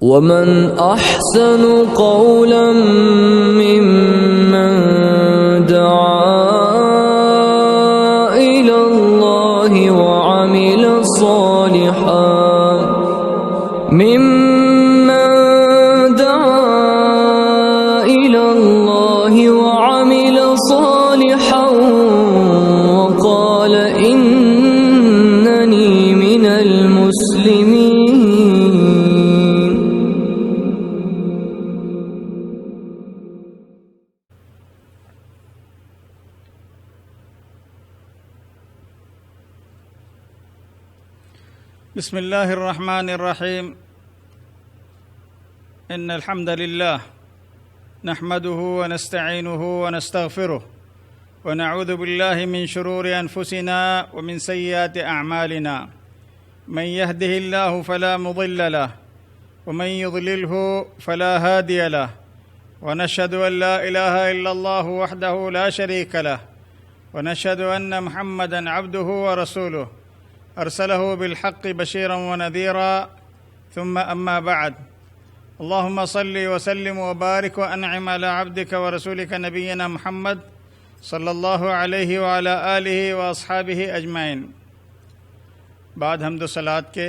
ومن أحسن قولا ممن دعا إلى الله وعمل صالحا وقال إنني من المسلمين. بسم الله الرحمن الرحيم. إن الحمد لله نحمده ونستعينه ونستغفره ونعوذ بالله من شرور أنفسنا ومن سيئات أعمالنا. من يهده الله فلا مضل له ومن يضلله فلا هادي له، ونشهد أن لا إله إلا الله وحده لا شريك له، ونشهد أن محمدًا عبده ورسوله أرسله بالحق بشيرا ونذيرا، ثم أما بعد. اللهم صل وسلم وبارك وأنعم على عبدك ورسولك نبينا محمد صلی اللہ علیہ وعلی آلہ واصحابہ اجمعین. بعد حمد و صلوات کے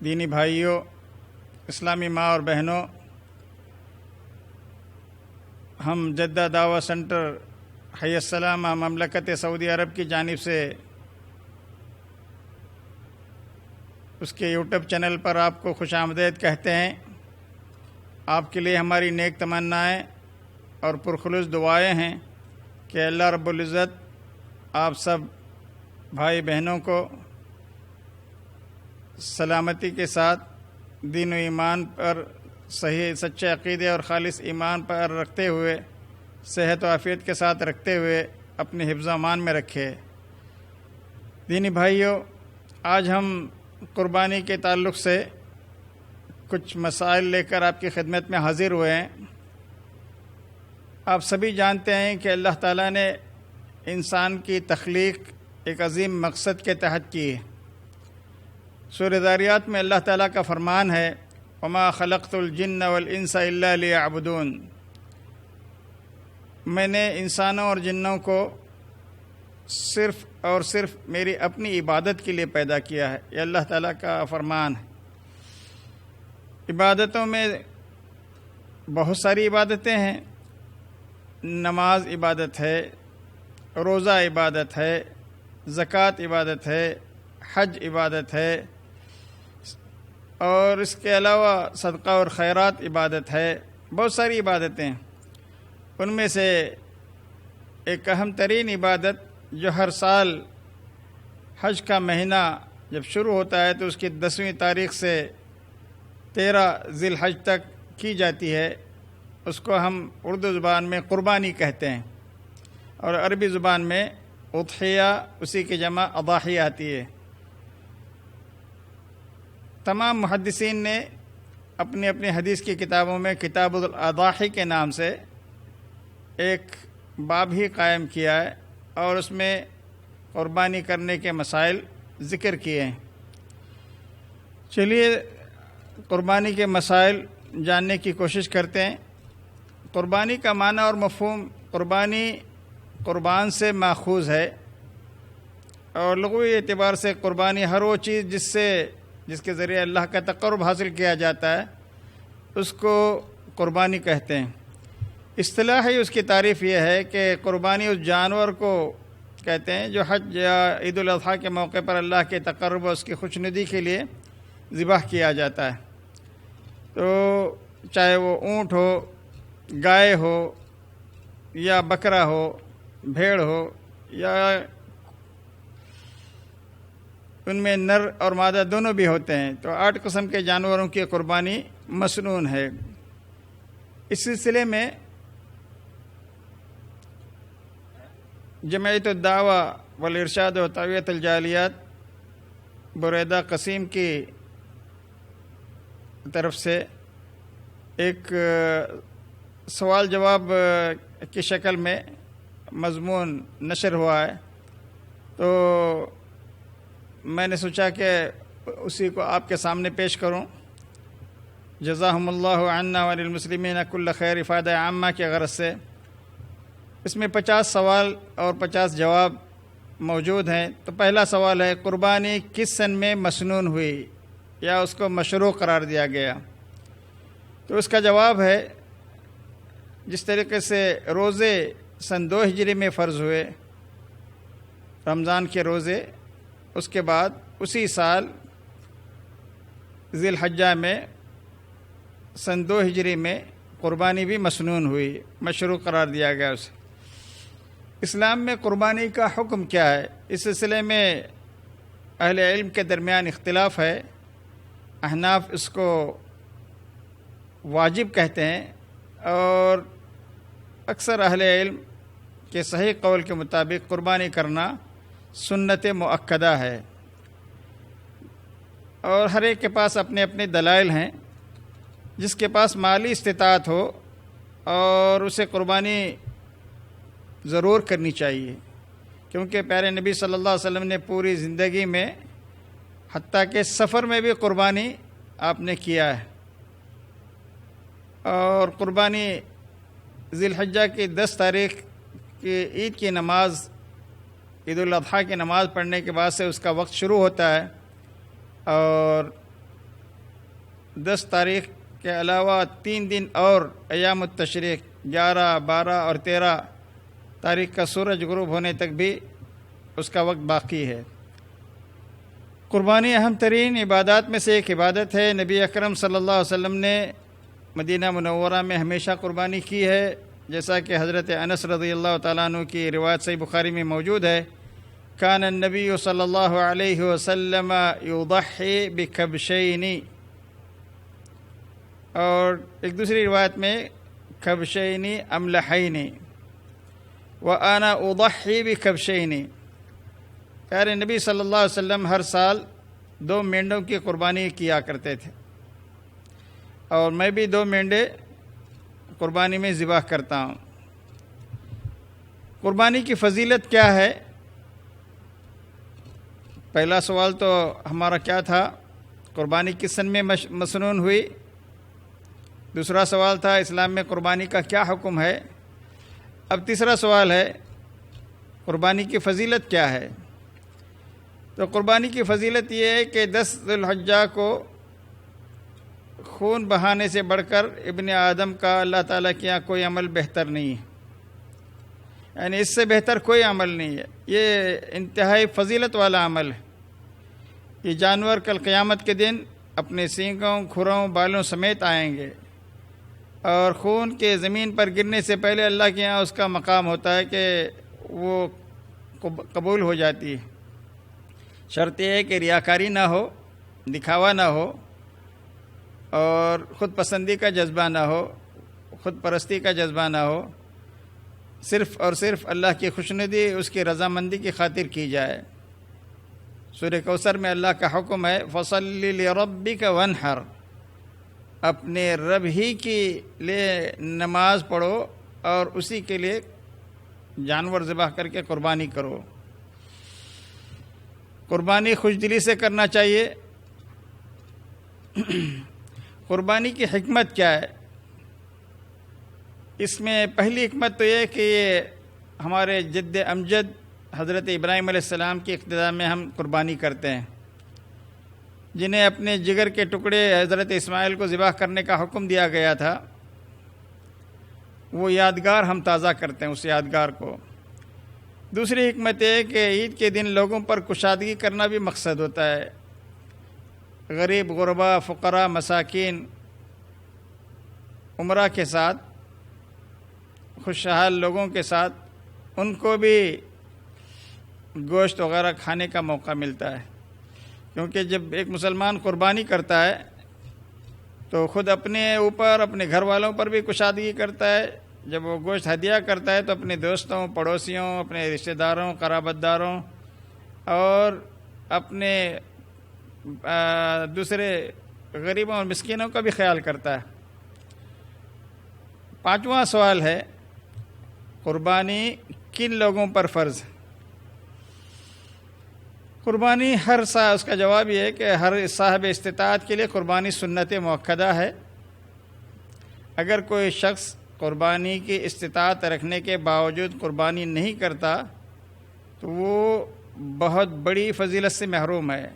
دینی بھائیوں، اسلامی ماں اور بہنوں، ہم جدہ دعویٰ سنٹر حی السلامہ مملکت سعودی عرب کی جانب سے اس کے یوٹیوب چینل پر آپ کو خوش آمدید کہتے ہیں. آپ کے لیے ہماری نیک تمنائیں اور پرخلوص دعائیں ہیں کہ اللہ رب العزت آپ سب بھائی بہنوں کو سلامتی کے ساتھ دین و ایمان پر صحیح سچے عقیدے اور خالص ایمان پر رکھتے ہوئے، صحت و عافیت کے ساتھ رکھتے ہوئے اپنے حفظ و امان میں رکھے. دینی بھائیوں، آج ہم قربانی کے تعلق سے کچھ مسائل لے کر آپ کی خدمت میں حاضر ہوئے ہیں. آپ سبھی جانتے ہیں کہ اللہ تعالیٰ نے انسان کی تخلیق ایک عظیم مقصد کے تحت کی ہے. سورہ ذاریات میں اللہ تعالیٰ کا فرمان ہے، وَمَا خَلَقْتُ الْجِنَّ وَالْإِنسَ إِلَّا لِيَعْبُدُونَ. میں نے انسانوں اور جنوں کو صرف اور صرف میری اپنی عبادت کے لیے پیدا کیا ہے. یہ اللہ تعالیٰ کا فرمان ہے. عبادتوں میں بہت ساری عبادتیں ہیں. نماز عبادت ہے، روزہ عبادت ہے، زکوٰۃ عبادت ہے، حج عبادت ہے، اور اس کے علاوہ صدقہ اور خیرات عبادت ہے. بہت ساری عبادتیں ہیں. ان میں سے ایک اہم ترین عبادت جو ہر سال حج کا مہینہ جب شروع ہوتا ہے تو اس کی 10ویں تاریخ سے 13 ذی الحج تک کی جاتی ہے، اس کو ہم اردو زبان میں قربانی کہتے ہیں، اور عربی زبان میں اضحیہ، اسی کی جمع اضاحی آتی ہے. تمام محدثین نے اپنی اپنی حدیث کی کتابوں میں کتاب الاضاحی کے نام سے ایک باب ہی قائم کیا ہے، اور اس میں قربانی کرنے کے مسائل ذکر کیے ہیں. چلیے قربانی کے مسائل جاننے کی کوشش کرتے ہیں. قربانی کا معنی اور مفہوم، قربانی قربان سے ماخوذ ہے، اور لغوی اعتبار سے قربانی ہر وہ چیز جس کے ذریعے اللہ کا تقرب حاصل کیا جاتا ہے اس کو قربانی کہتے ہیں. اصطلاحی اس کی تعریف یہ ہے کہ قربانی اس جانور کو کہتے ہیں جو حج یا عید الاضحیٰ کے موقع پر اللہ کے تقرب و اس کی خوشنودی کے لیے ذبح کیا جاتا ہے. تو چاہے وہ اونٹ ہو، گائے ہو، یا بکرا ہو، بھیڑ ہو، یا ان میں نر اور مادہ دونوں بھی ہوتے ہیں، تو 8 قسم کے جانوروں کی قربانی مسنون ہے. اس سلسلے میں جمعیت الدعوہ والارشاد و توعیت الجالیات بریدہ قسیم کی طرف سے ایک سوال جواب کی شکل میں مضمون نشر ہوا ہے، تو میں نے سوچا کہ اسی کو آپ کے سامنے پیش کروں. جزاہم اللہ عنا وللمسلمین کل خیر افادہ عامہ کی غرض سے۔ اس میں 50 سوال اور 50 جواب موجود ہیں۔ تو پہلا سوال ہے، قربانی کس سن میں مسنون ہوئی یا اس کو مشروع قرار دیا گیا؟ تو اس کا جواب ہے، جس طریقے سے روزے سن 2 ہجری میں فرض ہوئے، رمضان کے روزے، اس کے بعد اسی سال ذی الحجہ میں سن 2 ہجری میں قربانی بھی مسنون ہوئی، مشروع قرار دیا گیا اسے۔ اسلام میں قربانی کا حکم کیا ہے؟ اس سلسلے میں اہل علم کے درمیان اختلاف ہے۔ احناف اس کو واجب کہتے ہیں، اور اکثر اہل علم کے صحیح قول کے مطابق قربانی کرنا سنت مؤکدہ ہے، اور ہر ایک کے پاس اپنے اپنے دلائل ہیں۔ جس کے پاس مالی استطاعت ہو اور اسے قربانی ضرور کرنی چاہیے، کیونکہ پیارے نبی صلی اللہ علیہ وسلم نے پوری زندگی میں حتیٰ کہ سفر میں بھی قربانی آپ نے کیا ہے، اور قربانی ذی الحجہ کی 10 تاریخ کی عید کی نماز، عید الاضحیٰ کی نماز پڑھنے کے بعد سے اس کا وقت شروع ہوتا ہے، اور 10 تاریخ کے علاوہ 3 دن اور ایام التشریق 11، 12 اور 13 تاریخ کا سورج غروب ہونے تک بھی اس کا وقت باقی ہے۔ قربانی اہم ترین عبادات میں سے ایک عبادت ہے۔ نبی اکرم صلی اللہ علیہ وسلم نے مدینہ منورہ میں ہمیشہ قربانی کی ہے، جیسا کہ حضرت انس رضی اللہ تعالیٰ عنہ کی روایت صحیح بخاری میں موجود ہے، کان النبی صلی اللہ علیہ وسلم یضحی بکبشین، اور ایک دوسری روایت میں کبشین املحین، وانا اضحی بکبشین۔ پیارے نبی صلی اللہ علیہ وسلم ہر سال 2 مینڈوں کی قربانی کیا کرتے تھے، اور میں بھی 2 مینڈے قربانی میں ذبح کرتا ہوں۔ قربانی کی فضیلت کیا ہے؟ پہلا سوال تو ہمارا کیا تھا، قربانی کس سن میں مسنون ہوئی؟ دوسرا سوال تھا، اسلام میں قربانی کا کیا حکم ہے؟ اب تیسرا سوال ہے، قربانی کی فضیلت کیا ہے؟ تو قربانی کی فضیلت یہ ہے کہ 10 ذی الحجہ کو خون بہانے سے بڑھ کر ابن آدم کا اللہ تعالیٰ کے یہاں کوئی عمل بہتر نہیں ہے، یعنی اس سے بہتر کوئی عمل نہیں ہے۔ یہ انتہائی فضیلت والا عمل ہے۔ یہ جانور کل قیامت کے دن اپنے سینگوں، کھروں، بالوں سمیت آئیں گے، اور خون کے زمین پر گرنے سے پہلے اللہ کے یہاں اس کا مقام ہوتا ہے کہ وہ قبول ہو جاتی ہے۔ شرط یہ ہے کہ ریاکاری نہ ہو، دکھاوا نہ ہو، اور خود پسندی کا جذبہ نہ ہو، خود پرستی کا جذبہ نہ ہو، صرف اور صرف اللہ کی خوشنودی، اس کی رضامندی کی خاطر کی جائے۔ سورہ کوثر میں اللہ کا حکم ہے، فَصَلِّ لِرَبِّكَ وَانْحَرْ، اپنے رب ہی کے لیے نماز پڑھو اور اسی کے لیے جانور ذبح کر کے قربانی کرو۔ قربانی خوش دلی سے کرنا چاہیے۔ قربانی کی حکمت کیا ہے؟ اس میں پہلی حکمت تو یہ کہ یہ ہمارے جد امجد حضرت ابراہیم علیہ السلام کی اقتداء میں ہم قربانی کرتے ہیں، جنہیں اپنے جگر کے ٹکڑے حضرت اسماعیل کو ذبح کرنے کا حکم دیا گیا تھا، وہ یادگار ہم تازہ کرتے ہیں اس یادگار کو۔ دوسری حکمت یہ ہے کہ عید کے دن لوگوں پر کشادگی کرنا بھی مقصد ہوتا ہے۔ غریب، غربا، فقراء، مساکین، عمرہ کے ساتھ، خوشحال لوگوں کے ساتھ ان کو بھی گوشت وغیرہ کھانے کا موقع ملتا ہے، کیونکہ جب ایک مسلمان قربانی کرتا ہے تو خود اپنے اوپر، اپنے گھر والوں پر بھی کشادگی کرتا ہے۔ جب وہ گوشت ہدیہ کرتا ہے تو اپنے دوستوں، پڑوسیوں، اپنے رشتہ داروں، قرابت داروں اور اپنے دوسرے غریبوں اور مسکینوں کا بھی خیال کرتا ہے۔ 5واں سوال ہے، قربانی کن لوگوں پر فرض ہے؟ قربانی اس کا جواب یہ ہے کہ ہر صاحب استطاعت کے لیے قربانی سنت مؤکدہ ہے۔ اگر کوئی شخص قربانی کی استطاعت رکھنے کے باوجود قربانی نہیں کرتا تو وہ بہت بڑی فضیلت سے محروم ہے،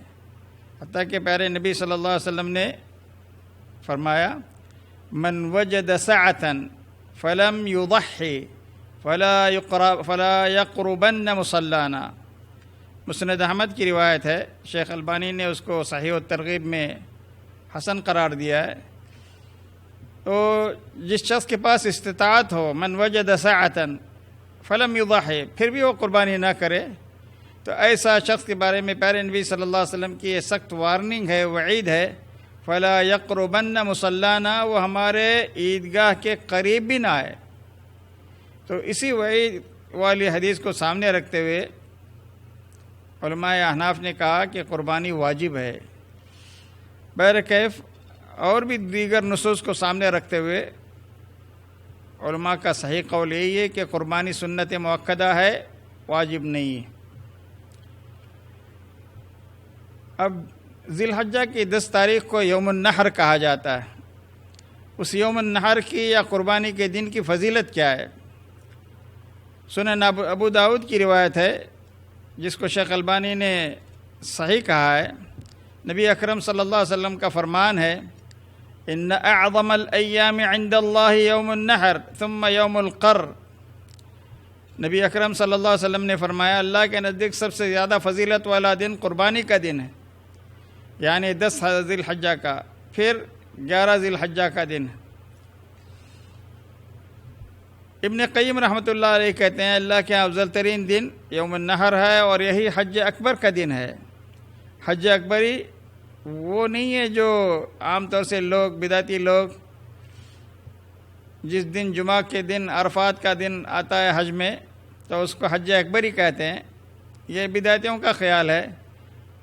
حتیٰ کہ پیارے نبی صلی اللہ علیہ وسلم نے فرمایا من وجد سعة فلم يضحي فلا يقربن مصلانا۔ مسند احمد کی روایت ہے، شیخ البانی نے اس کو صحیح الترغیب میں حسن قرار دیا ہے۔ تو جس شخص کے پاس استطاعت ہو، من وجد سعة فلم يضحي، پھر بھی وہ قربانی نہ کرے، تو ایسا شخص کے بارے میں پیارے نبی صلی اللہ علیہ وسلم کی یہ سخت وارننگ ہے، وعید ہے، فلا یقربن مصلانا، وہ ہمارے عیدگاہ کے قریب بھی نہ آئے۔ تو اسی وعید والی حدیث کو سامنے رکھتے ہوئے علماء احناف نے کہا کہ قربانی واجب ہے۔ بہرکیف اور بھی دیگر نصوص کو سامنے رکھتے ہوئے علماء کا صحیح قول یہی ہے کہ قربانی سنت مؤکدہ ہے، واجب نہیں ہے۔ اب ذی الحجہ کی 10 تاریخ کو یوم النحر کہا جاتا ہے۔ اس یوم النحر کی یا قربانی کے دن کی فضیلت کیا ہے؟ سنن ابو داؤد کی روایت ہے، جس کو شیخ البانی نے صحیح کہا ہے۔ نبی اکرم صلی اللہ علیہ وسلم کا فرمان ہے ان اعظم الایام عند اللہ یوم النحر ثم یوم القر۔ نبی اکرم صلی اللہ علیہ وسلم نے فرمایا اللہ کے نزدیک سب سے زیادہ فضیلت والا دن قربانی کا دن ہے، یعنی 10 ذی الحجہ کا، پھر 11 ذی الحجہ کا دن۔ ابن قیم رحمۃ اللہ علیہ کہتے ہیں اللہ کے افضل ترین دن یوم النحر ہے، اور یہی حج اکبر کا دن ہے۔ حج اکبری وہ نہیں ہے جو عام طور سے لوگ بدعتی لوگ جس دن جمعہ کے دن عرفات کا دن آتا ہے حج میں تو اس کو حج اکبری کہتے ہیں، یہ بدعتیوں کا خیال ہے۔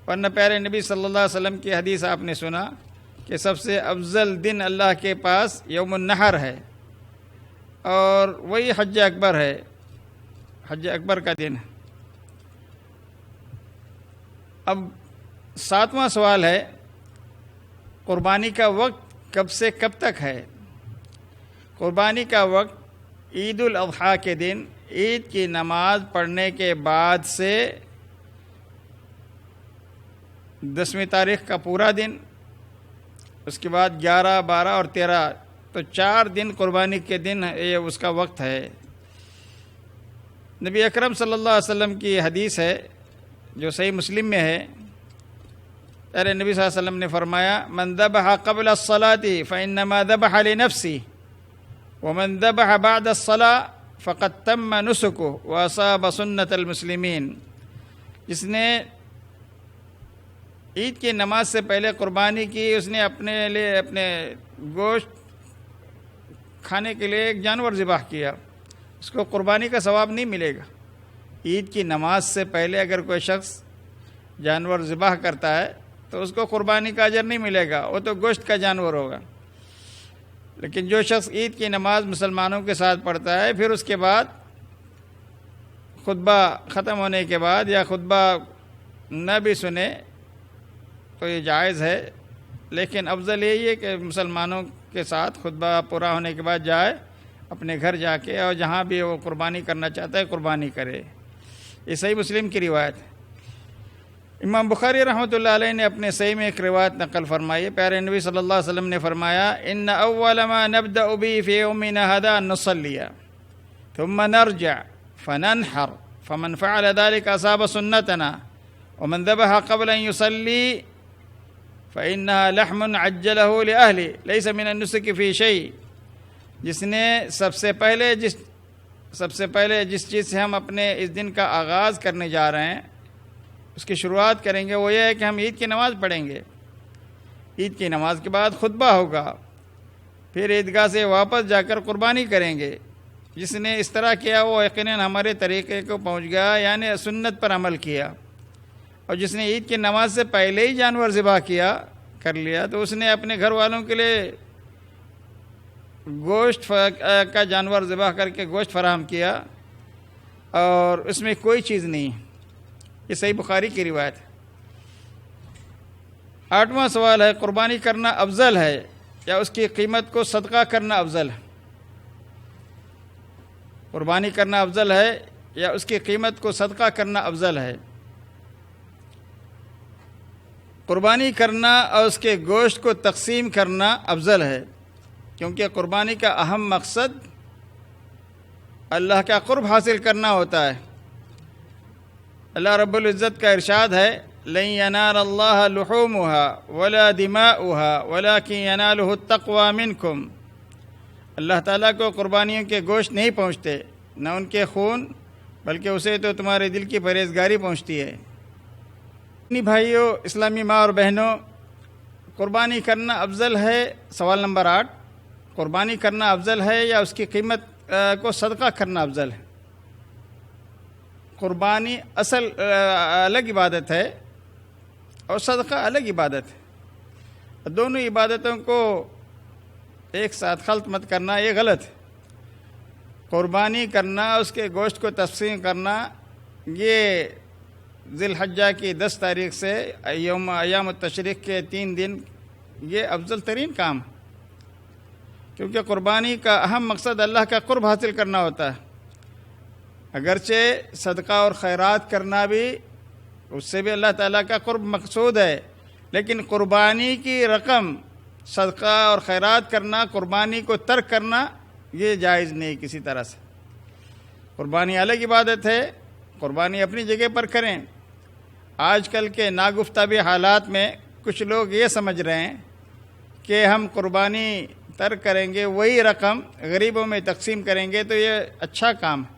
ورنہ پیارے نبی صلی اللہ علیہ وسلم کی حدیث آپ نے سنا کہ سب سے افضل دن اللہ کے پاس یوم النحر ہے، اور وہی حج اکبر ہے، حج اکبر کا دن ہے۔ اب 7واں سوال ہے قربانی کا وقت کب سے کب تک ہے؟ قربانی کا وقت عید الاضحیٰ کے دن عید کی نماز پڑھنے کے بعد سے 10ویں تاریخ کا پورا دن، اس کے بعد 11، 12 اور 13، تو 4 دن قربانی کے دن یہ اس کا وقت ہے۔ نبی اکرم صلی اللہ علیہ وسلم کی حدیث ہے جو صحیح مسلم میں ہے، ارے نبی صلی اللہ علیہ وسلم نے فرمایا من ذبح قبل الصلاة فإنما ذبح لنفسه ومن ذبح بعد الصلاة فقد تم نسكه وأصاب سنة المسلمین۔ جس نے عید کی نماز سے پہلے قربانی کی، اس نے اپنے لیے اپنے گوشت کھانے کے لیے ایک جانور ذبح کیا، اس کو قربانی کا ثواب نہیں ملے گا۔ عید کی نماز سے پہلے اگر کوئی شخص جانور ذبح کرتا ہے تو اس کو قربانی کا اجر نہیں ملے گا، وہ تو گوشت کا جانور ہوگا۔ لیکن جو شخص عید کی نماز مسلمانوں کے ساتھ پڑھتا ہے، پھر اس کے بعد خطبہ ختم ہونے کے بعد یا خطبہ نہ بھی سنے تو یہ جائز ہے، لیکن افضل یہی ہے کہ مسلمانوں کے ساتھ خطبہ پورا ہونے کے بعد جائے اپنے گھر جا کے، اور جہاں بھی وہ قربانی کرنا چاہتا ہے قربانی کرے۔ یہ صحیح مسلم کی روایت ہے۔ امام بخاری رحمۃ اللہ علیہ نے اپنے صحیح میں ایک روایت نقل فرمائی ہے، پیارے نبی صلی اللہ علیہ وسلم نے فرمایا ان اول ما نبدأ به في يومنا هذا ان نصلي ثم نرجع فننحر فمن فعل ذلك اصاب سنتنا ومن ذبح قبل ان يصلي فإنها لحم عجله لأهله ليس من النسك في شيء۔ جس نے سب سے پہلے جس چیز سے ہم اپنے اس دن کا آغاز کرنے جا رہے ہیں، اس کی شروعات کریں گے، وہ یہ ہے کہ ہم عید کی نماز پڑھیں گے۔ عید کی نماز کے بعد خطبہ ہوگا، پھر عیدگاہ سے واپس جا کر قربانی کریں گے۔ جس نے اس طرح کیا وہ یقیناً ہمارے طریقے کو پہنچ گیا، یعنی سنت پر عمل کیا۔ اور جس نے عید کی نماز سے پہلے ہی جانور ذبح کر لیا تو اس نے اپنے گھر والوں کے لیے گوشت کا جانور ذبح کر کے گوشت فراہم کیا، اور اس میں کوئی چیز نہیں۔ یہ صحیح بخاری کی روایت ہے۔ 8واں سوال ہے قربانی کرنا افضل ہے یا اس کی قیمت کو صدقہ کرنا افضل ہے؟ قربانی کرنا افضل ہے یا اس کی قیمت کو صدقہ کرنا افضل ہے؟ قربانی کرنا اور اس کے گوشت کو تقسیم کرنا افضل ہے، کیونکہ قربانی کا اہم مقصد اللہ کا قرب حاصل کرنا ہوتا ہے۔ اللہ رب العزت کا ارشاد ہے لن ینال اللہ لحومها ولا دماؤها ولکن ینالہ التقوی منکم۔ اللہ تعالیٰ کو قربانیوں کے گوشت نہیں پہنچتے، نہ ان کے خون، بلکہ اسے تو تمہارے دل کی پرہیزگاری پہنچتی ہے۔ اپنی بھائیوں، اسلامی ماں اور بہنوں، قربانی کرنا افضل ہے۔ سوال نمبر 8، قربانی کرنا افضل ہے یا اس کی قیمت کو صدقہ کرنا افضل ہے؟ قربانی اصل الگ عبادت ہے اور صدقہ الگ عبادت ہے۔ دونوں عبادتوں کو ایک ساتھ خلط مت کرنا یہ غلط ہے۔ قربانی کرنا، اس کے گوشت کو تقسیم کرنا، یہ ذی الحجہ کی 10 تاریخ سے ایام التشریق کے 3 دن یہ افضل ترین کام ہے، کیونکہ قربانی کا اہم مقصد اللہ کا قرب حاصل کرنا ہوتا ہے۔ اگرچہ صدقہ اور خیرات کرنا بھی، اس سے بھی اللہ تعالیٰ کا قرب مقصود ہے، لیکن قربانی کی رقم صدقہ اور خیرات کرنا، قربانی کو ترک کرنا، یہ جائز نہیں کسی طرح سے۔ قربانی الگ عبادت ہے، قربانی اپنی جگہ پر کریں۔ آج کل کے ناگفتہ حالات میں کچھ لوگ یہ سمجھ رہے ہیں کہ ہم قربانی ترک کریں گے، وہی رقم غریبوں میں تقسیم کریں گے تو یہ اچھا کام ہے۔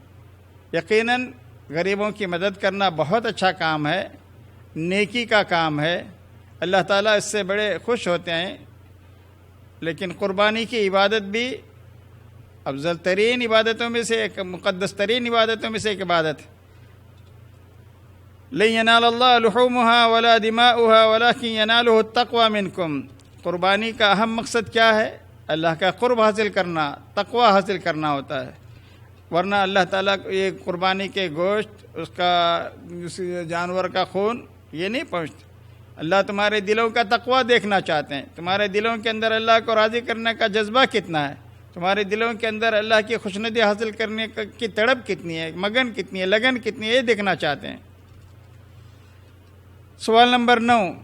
یقیناً غریبوں کی مدد کرنا بہت اچھا کام ہے، نیکی کا کام ہے، اللہ تعالیٰ اس سے بڑے خوش ہوتے ہیں، لیکن قربانی کی عبادت بھی افضل ترین عبادتوں میں سے ایک، مقدس ترین عبادتوں میں سے ایک عبادت ہے۔ لن ینال اللہ لحومها ولا دماؤها ولکن ینالہ التقوی منکم۔ قربانی کا اہم مقصد کیا ہے؟ اللہ کا قرب حاصل کرنا، تقوی حاصل کرنا ہوتا ہے، ورنہ اللہ تعالیٰ یہ قربانی کے گوشت، اس کا جانور کا خون یہ نہیں پہنچتا۔ اللہ تمہارے دلوں کا تقوی دیکھنا چاہتے ہیں، تمہارے دلوں کے اندر اللہ کو راضی کرنے کا جذبہ کتنا ہے، تمہارے دلوں کے اندر اللہ کی خوشنودی حاصل کرنے کی تڑپ کتنی ہے، مگن کتنی ہے، لگن کتنی ہے، یہ دیکھنا چاہتے ہیں۔ سوال نمبر 9،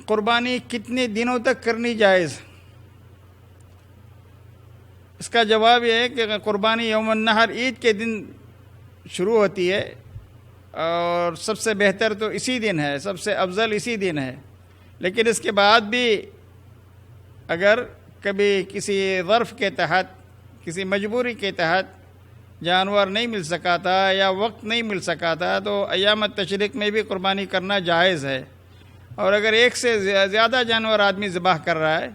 قربانی کتنے دنوں تک کرنی جائز؟ اس کا جواب یہ ہے کہ قربانی یوم النحر، عید کے دن شروع ہوتی ہے، اور سب سے بہتر تو اسی دن ہے، سب سے افضل اسی دن ہے، لیکن اس کے بعد بھی اگر کبھی کسی ظرف کے تحت، کسی مجبوری کے تحت جانور نہیں مل سکا تھا یا وقت نہیں مل سکا تھا تو ایام التشریق میں بھی قربانی کرنا جائز ہے۔ اور اگر ایک سے زیادہ جانور آدمی ذبح کر رہا ہے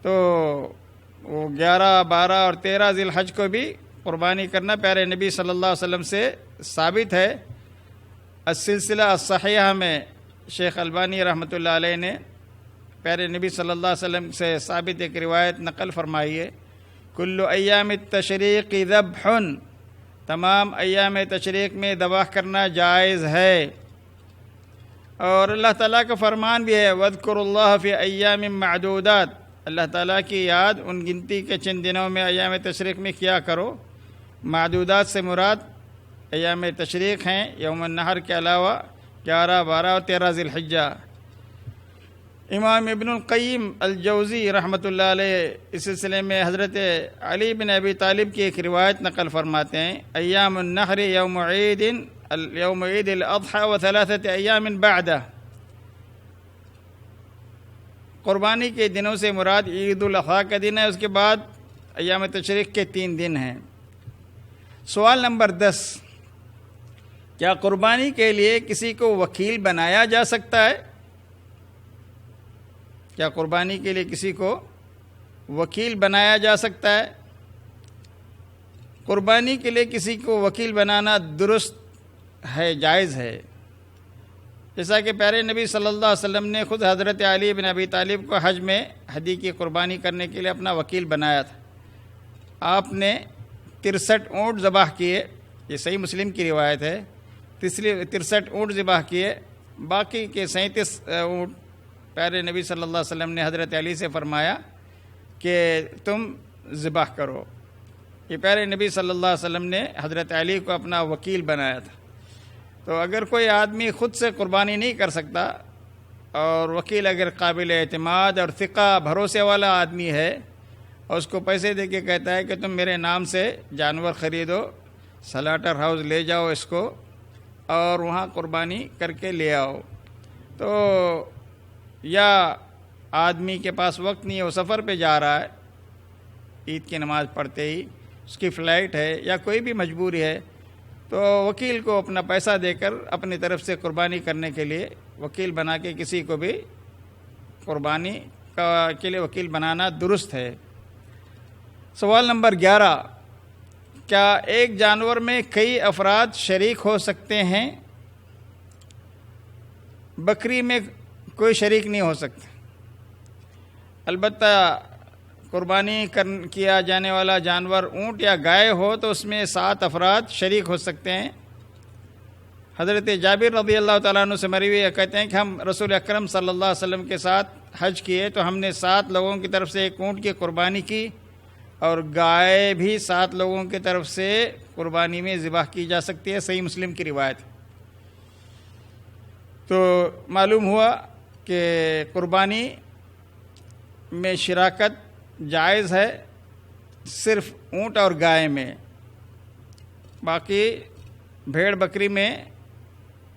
تو وہ 11، 12 اور 13 ذی الحج کو بھی قربانی کرنا پیارے نبی صلی اللہ علیہ وسلم سے ثابت ہے۔ السلسلہ الصحیحہ میں شیخ البانی رحمۃ اللہ علیہ نے پیارے نبی صلی اللہ علیہ وسلم سے ثابت ایک روایت نقل فرمائی ہے، کل ایام التشریق ذبح، تمام ایام تشریق میں ذبح کرنا جائز ہے۔ اور اللہ تعالیٰ کا فرمان بھی ہے وَاذْكُرُوا اللَّهَ فِي أَيَّامٍ مَّعْدُودَاتٍ، اللہ تعالیٰ کی یاد ان گنتی کے چند دنوں میں ایام تشریق میں کیا کرو۔ معدودات سے مراد ایام تشریق ہیں، یوم النحر کے علاوہ 11، 12 اور 13 ذی الحجہ۔ امام ابن القیم الجوزی رحمۃ اللہ علیہ اس سلسلے میں حضرت علی بن ابی طالب کی ایک روایت نقل فرماتے ہیں، ایام النحر یوم عید الاضحی و 3 ایام بعدہ، قربانی کے دنوں سے مراد عید الاضحیٰ کا دن ہے، اس کے بعد ایام تشریق کے 3 دن ہیں۔ سوال نمبر 10، کیا قربانی کے لیے کسی کو وکیل بنایا جا سکتا ہے؟ کیا قربانی کے لیے کسی کو وکیل بنایا جا سکتا ہے؟ قربانی کے لیے کسی کو وکیل بنانا درست ہے، جائز ہے، جیسا کہ پیارے نبی صلی اللہ علیہ وسلم نے خود حضرت علی بن ابی طالب کو حج میں ہدی کی قربانی کرنے کے لیے اپنا وکیل بنایا تھا۔ آپ نے 63 اونٹ ذبح کیے، یہ صحیح مسلم کی روایت ہے، 63 اونٹ ذبح کیے، باقی کے 37 اونٹ پیارے نبی صلی اللہ علیہ وسلم نے حضرت علی سے فرمایا کہ تم ذبح کرو۔ یہ پیارے نبی صلی اللہ علیہ وسلم نے حضرت علی کو اپنا وکیل بنایا تھا۔ تو اگر کوئی آدمی خود سے قربانی نہیں کر سکتا اور وکیل اگر قابل اعتماد اور ثقہ بھروسے والا آدمی ہے اور اس کو پیسے دے کے کہتا ہے کہ تم میرے نام سے جانور خریدو، سلاٹر ہاؤس لے جاؤ اس کو اور وہاں قربانی کر کے لے آؤ، تو یا آدمی کے پاس وقت نہیں ہے، وہ سفر پہ جا رہا ہے عید کی نماز پڑھتے ہی، اس کی فلائٹ ہے یا کوئی بھی مجبوری ہے، تو وکیل کو اپنا پیسہ دے کر اپنی طرف سے قربانی کرنے کے لیے وکیل بنا کے کسی کو بھی قربانی کے لیے وکیل بنانا درست ہے۔ سوال نمبر 11، کیا ایک جانور میں کئی افراد شریک ہو سکتے ہیں؟ بکری میں کوئی شریک نہیں ہو سکتا، البتہ قربانی کیا جانے والا جانور اونٹ یا گائے ہو تو اس میں 7 افراد شریک ہو سکتے ہیں۔ حضرت جابر رضی اللہ تعالیٰ عنہ سے مروی کہتے ہیں کہ ہم رسول اکرم صلی اللہ علیہ وسلم کے ساتھ حج کیے تو ہم نے 7 لوگوں کی طرف سے ایک اونٹ کی قربانی کی اور گائے بھی 7 لوگوں کی طرف سے قربانی میں ذبح کی جا سکتی ہے، صحیح مسلم کی روایت۔ تو معلوم ہوا کہ قربانی میں شراکت جائز ہے صرف اونٹ اور گائے میں، باقی بھیڑ بکری میں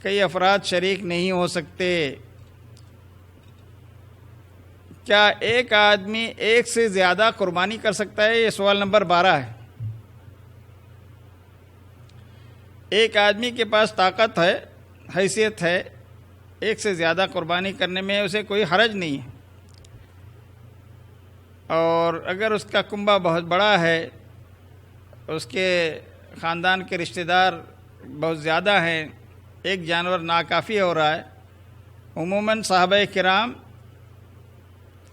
کئی افراد شریک نہیں ہو سکتے۔ کیا ایک آدمی ایک سے زیادہ قربانی کر سکتا ہے؟ یہ سوال نمبر 12 ہے۔ ایک آدمی کے پاس طاقت ہے، حیثیت ہے، ایک سے زیادہ قربانی کرنے میں اسے کوئی حرج نہیں ہے، اور اگر اس کا کنبہ بہت بڑا ہے، اس کے خاندان کے رشتہ دار بہت زیادہ ہیں، ایک جانور ناکافی ہو رہا ہے۔ عموماً صحابہ کرام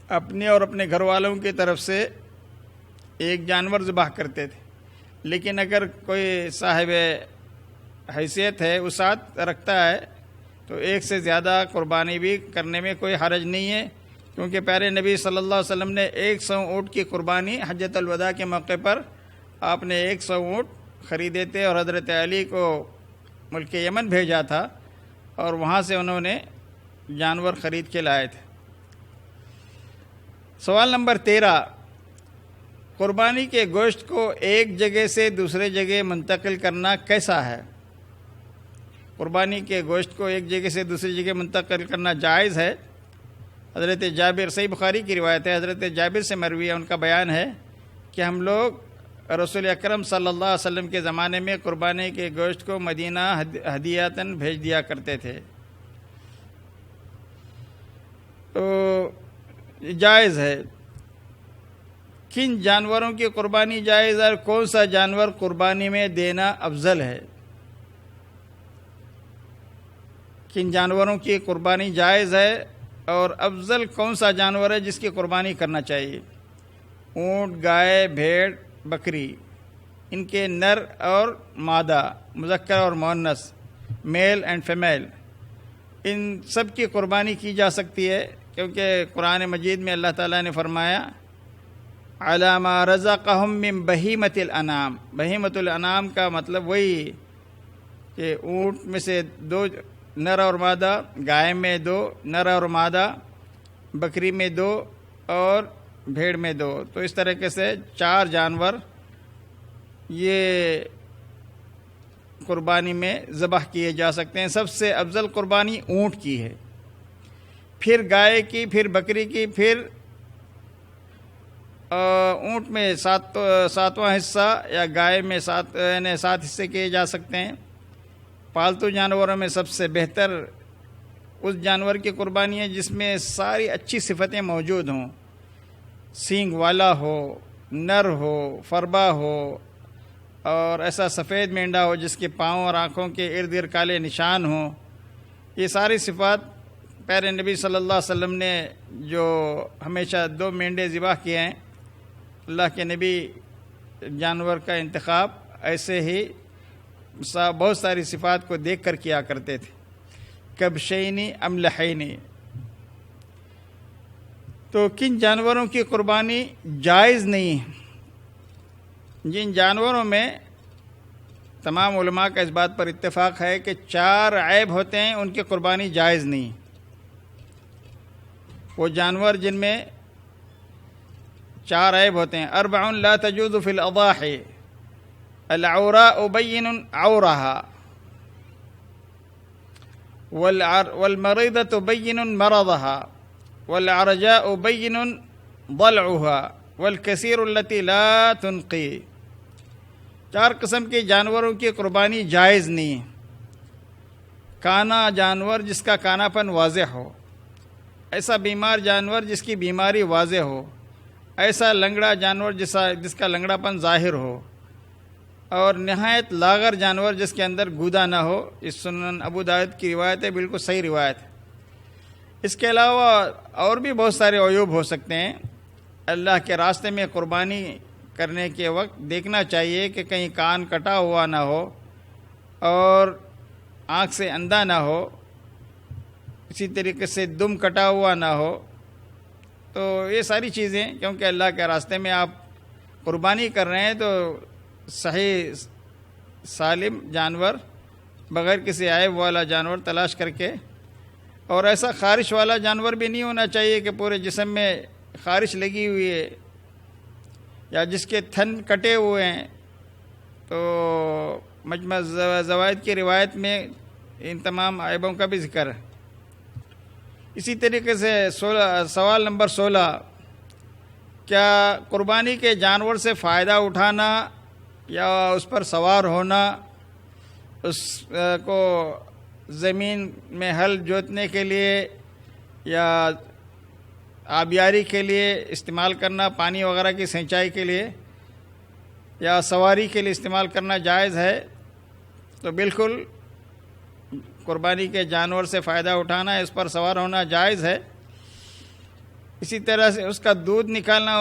اپنے اور اپنے گھر والوں کی طرف سے ایک جانور ذبح کرتے تھے، لیکن اگر کوئی صاحب حیثیت ہے، وسعت رکھتا ہے، تو ایک سے زیادہ قربانی بھی کرنے میں کوئی حرج نہیں ہے، کیونکہ پیارے نبی صلی اللہ علیہ وسلم نے 100 اونٹ کی قربانی حجۃ الوداع کے موقع پر آپ نے 100 اونٹ خریدے تھے اور حضرت علی کو ملک یمن بھیجا تھا اور وہاں سے انہوں نے جانور خرید کے لائے تھے۔ سوال نمبر 13، قربانی کے گوشت کو ایک جگہ سے دوسرے جگہ منتقل کرنا کیسا ہے؟ قربانی کے گوشت کو ایک جگہ سے دوسری جگہ منتقل کرنا جائز ہے۔ حضرت جابر، صحیح بخاری کی روایت ہے، حضرت جابر سے مروی ہے، ان کا بیان ہے کہ ہم لوگ رسول اکرم صلی اللہ علیہ وسلم کے زمانے میں قربانی کے گوشت کو مدینہ ہدیاتاً بھیج دیا کرتے تھے۔ تو جائز ہے۔ کن جانوروں کی قربانی جائز ہے اور کون سا جانور قربانی میں دینا افضل ہے؟ کن جانوروں کی قربانی جائز ہے اور افضل کون سا جانور ہے جس کی قربانی کرنا چاہیے؟ اونٹ، گائے، بھیڑ، بکری، ان کے نر اور مادہ، مذکر اور مؤنث، میل اینڈ فیمیل، ان سب کی قربانی کی جا سکتی ہے، کیونکہ قرآن مجید میں اللہ تعالیٰ نے فرمایا عَلَى مَا رَزَقَهُم مِّن بَهِيمَةِ الْأَنْعَامِ۔ بہیمۃ الانعام کا مطلب وہی کہ اونٹ میں سے 2 نر اور مادہ، گائے میں 2 نر اور مادہ، بکری میں 2 اور بھیڑ میں 2، تو اس طریقے سے 4 جانور یہ قربانی میں ذبح کیے جا سکتے ہیں۔ سب سے افضل قربانی اونٹ کی ہے، پھر گائے کی، پھر بکری کی، پھر اونٹ میں 7واں حصہ یا گائے میں 7 حصے کیے جا سکتے ہیں۔ پالتو جانوروں میں سب سے بہتر اس جانور کی قربانی ہے جس میں ساری اچھی صفتیں موجود ہوں، سینگ والا ہو، نر ہو، فربا ہو، اور ایسا سفید مینڈا ہو جس کے پاؤں اور آنکھوں کے ارد گرد کالے نشان ہوں۔ یہ ساری صفات پیارے نبی صلی اللہ علیہ وسلم نے جو ہمیشہ 2 مینڈے ذبح کیے ہیں، اللہ کے نبی جانور کا انتخاب ایسے ہی بہت ساری صفات کو دیکھ کر کیا کرتے تھے۔ کبشینی املحینی۔ تو کن جانوروں کی قربانی جائز نہیں ہے؟ جن جانوروں میں تمام علماء کا اس بات پر اتفاق ہے کہ 4 عیب ہوتے ہیں، ان کی قربانی جائز نہیں۔ وہ جانور جن میں 4 عیب ہوتے ہیں، 4 لا تجوز فی الاضاحی، العوراء بین عورها، والمريضة بين مرضها، والعرجاء بين ضلعها، والكثير التي لا تنقي۔ 4 قسم کے جانوروں کی قربانی جائز نہیں ہے۔ کانا جانور جس کا کاناپن واضح ہو، ایسا بیمار جانور جس کی بیماری واضح ہو، ایسا لنگڑا جانور جس کا لنگڑا پن ظاہر ہو، اور نہایت لاغر جانور جس کے اندر گودا نہ ہو۔ اس سنن ابو داؤد کی روایت ہے، بالکل صحیح روایت ہے۔ اس کے علاوہ اور بھی بہت سارے عیوب ہو سکتے ہیں۔ اللہ کے راستے میں قربانی کرنے کے وقت دیکھنا چاہیے کہ کہیں کان کٹا ہوا نہ ہو اور آنکھ سے اندھا نہ ہو، اسی طریقے سے دم کٹا ہوا نہ ہو۔ تو یہ ساری چیزیں، کیونکہ اللہ کے راستے میں آپ قربانی کر رہے ہیں، تو صحیح سالم جانور، بغیر کسی عیب والا جانور تلاش کر کے، اور ایسا خارش والا جانور بھی نہیں ہونا چاہیے کہ پورے جسم میں خارش لگی ہوئی ہے یا جس کے تھن کٹے ہوئے ہیں۔ تو مجمع زوائد کی روایت میں ان تمام عیبوں کا بھی ذکر ہے۔ اسی طریقے سے سوال نمبر 16، کیا قربانی کے جانور سے فائدہ اٹھانا یا اس پر سوار ہونا، اس کو زمین میں ہل جوتنے کے لیے یا آبیاری کے لیے استعمال کرنا، پانی وغیرہ کی سینچائی کے لیے یا سواری کے لیے استعمال کرنا جائز ہے؟ تو بالکل قربانی کے جانور سے فائدہ اٹھانا، اس پر سوار ہونا جائز ہے۔ اسی طرح سے اس کا دودھ نکالنا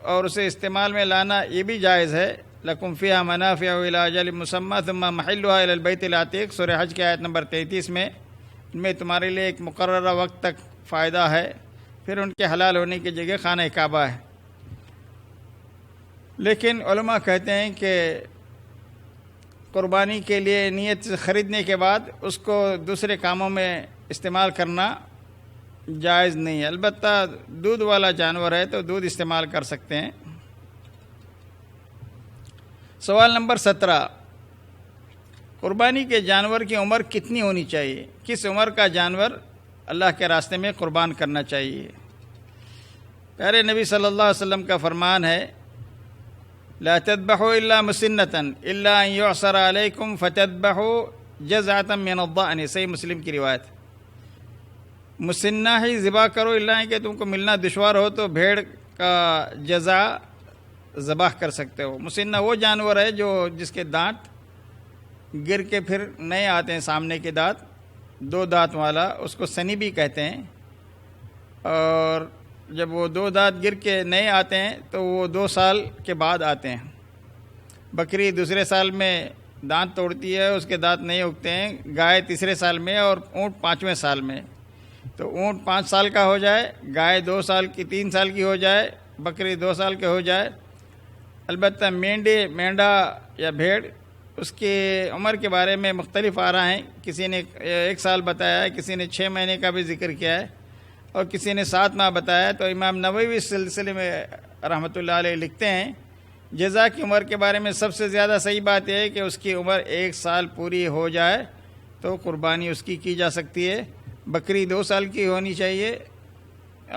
اور اسے استعمال میں لانا یہ بھی جائز ہے۔ لکم فیہا منافع الی اجل مسمی ثم محلها الی البیت العتیق، سورہ حج کی آیت نمبر 33 میں، ان میں تمہارے لیے ایک مقررہ وقت تک فائدہ ہے، پھر ان کے حلال ہونے کی جگہ خانہ کعبہ ہے۔ لیکن علماء کہتے ہیں کہ قربانی کے لیے نیت سے خریدنے کے بعد اس کو دوسرے کاموں میں استعمال کرنا جائز نہیں ہے۔ البتہ دودھ والا جانور ہے تو دودھ استعمال کر سکتے ہیں۔ سوال نمبر 17، قربانی کے جانور کی عمر کتنی ہونی چاہیے؟ کس عمر کا جانور اللہ کے راستے میں قربان کرنا چاہیے؟ پیارے نبی صلی اللہ علیہ وسلم کا فرمان ہے، لا تذبحوا الا مسنۃ الا ان يعصر علیکم فتذبحوا جزعۃ من الضأن، صحیح مسلم کی روایت۔ مسنہ ہی ذبح کرو، اللہ کہ تم کو ملنا دشوار ہو تو بھیڑ کا جزع ذبح کر سکتے ہو۔ مسنہ وہ جانور ہے جس کے دانت گر کے پھر نئے آتے ہیں، سامنے کے دانت 2 دانت والا، اس کو سنی بھی کہتے ہیں۔ اور جب وہ 2 دانت گر کے نئے آتے ہیں تو وہ 2 سال کے بعد آتے ہیں۔ بکری دوسرے سال میں دانت توڑتی ہے، اس کے دانت نہیں اگتے ہیں، گائے تیسرے سال میں اور اونٹ 5ویں سال میں۔ تو اونٹ 5 سال کا ہو جائے، گائے 2 سال کی 3 سال کی ہو جائے، بکری 2 سال کے ہو جائے۔ البتہ مینڈا یا بھیڑ، اس کی عمر کے بارے میں مختلف آراء ہیں۔ کسی نے 1 سال بتایا ہے، کسی نے 6 مہینے کا بھی ذکر کیا ہے، اور کسی نے 7 ماہ بتایا۔ تو امام نووی اس سلسلے میں رحمۃ اللہ علیہ لکھتے ہیں، جزا کی عمر کے بارے میں سب سے زیادہ صحیح بات یہ ہے کہ اس کی عمر 1 سال پوری ہو جائے تو قربانی اس کی جا سکتی ہے۔ بکری 2 سال کی ہونی چاہیے،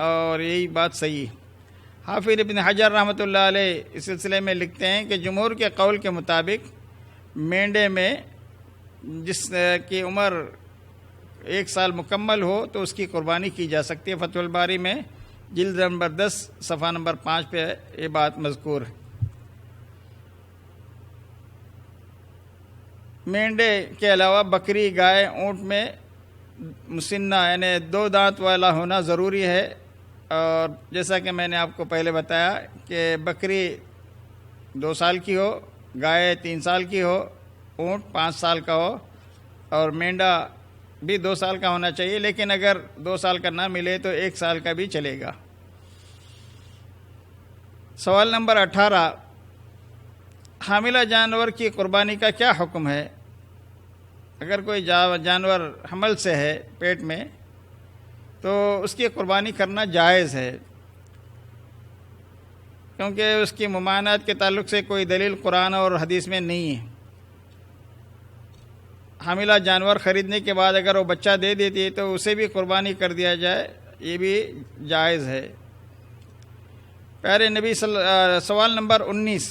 اور یہی بات صحیح ہے۔ حافظ ابن حجر رحمۃ اللہ علیہ اس سلسلے میں لکھتے ہیں کہ جمہور کے قول کے مطابق مینڈے میں جس کی عمر 1 سال مکمل ہو تو اس کی قربانی کی جا سکتی ہے۔ فتح الباری میں جلد نمبر 10 صفحہ نمبر 5 پہ یہ بات مذکور ہے۔ مینڈے کے علاوہ بکری، گائے، اونٹ میں مسنہ یعنی 2 دانت والا ہونا ضروری ہے۔ اور جیسا کہ میں نے آپ کو پہلے بتایا کہ بکری 2 سال کی ہو، گائے 3 سال کی ہو، اونٹ 5 سال کا ہو، اور مینڈا بھی 2 سال کا ہونا چاہیے۔ لیکن اگر 2 سال کا نہ ملے تو 1 سال کا بھی چلے گا۔ سوال نمبر 18، حاملہ جانور کی قربانی کا کیا حکم ہے؟ اگر کوئی جانور حمل سے ہے پیٹ میں تو اس کی قربانی کرنا جائز ہے، کیونکہ اس کی ممانعت کے تعلق سے کوئی دلیل قرآن اور حدیث میں نہیں ہے۔ حاملہ جانور خریدنے کے بعد اگر وہ بچہ دے دیتی ہے تو اسے بھی قربانی کر دیا جائے، یہ بھی جائز ہے۔ پیارے نبی سوال نمبر 19،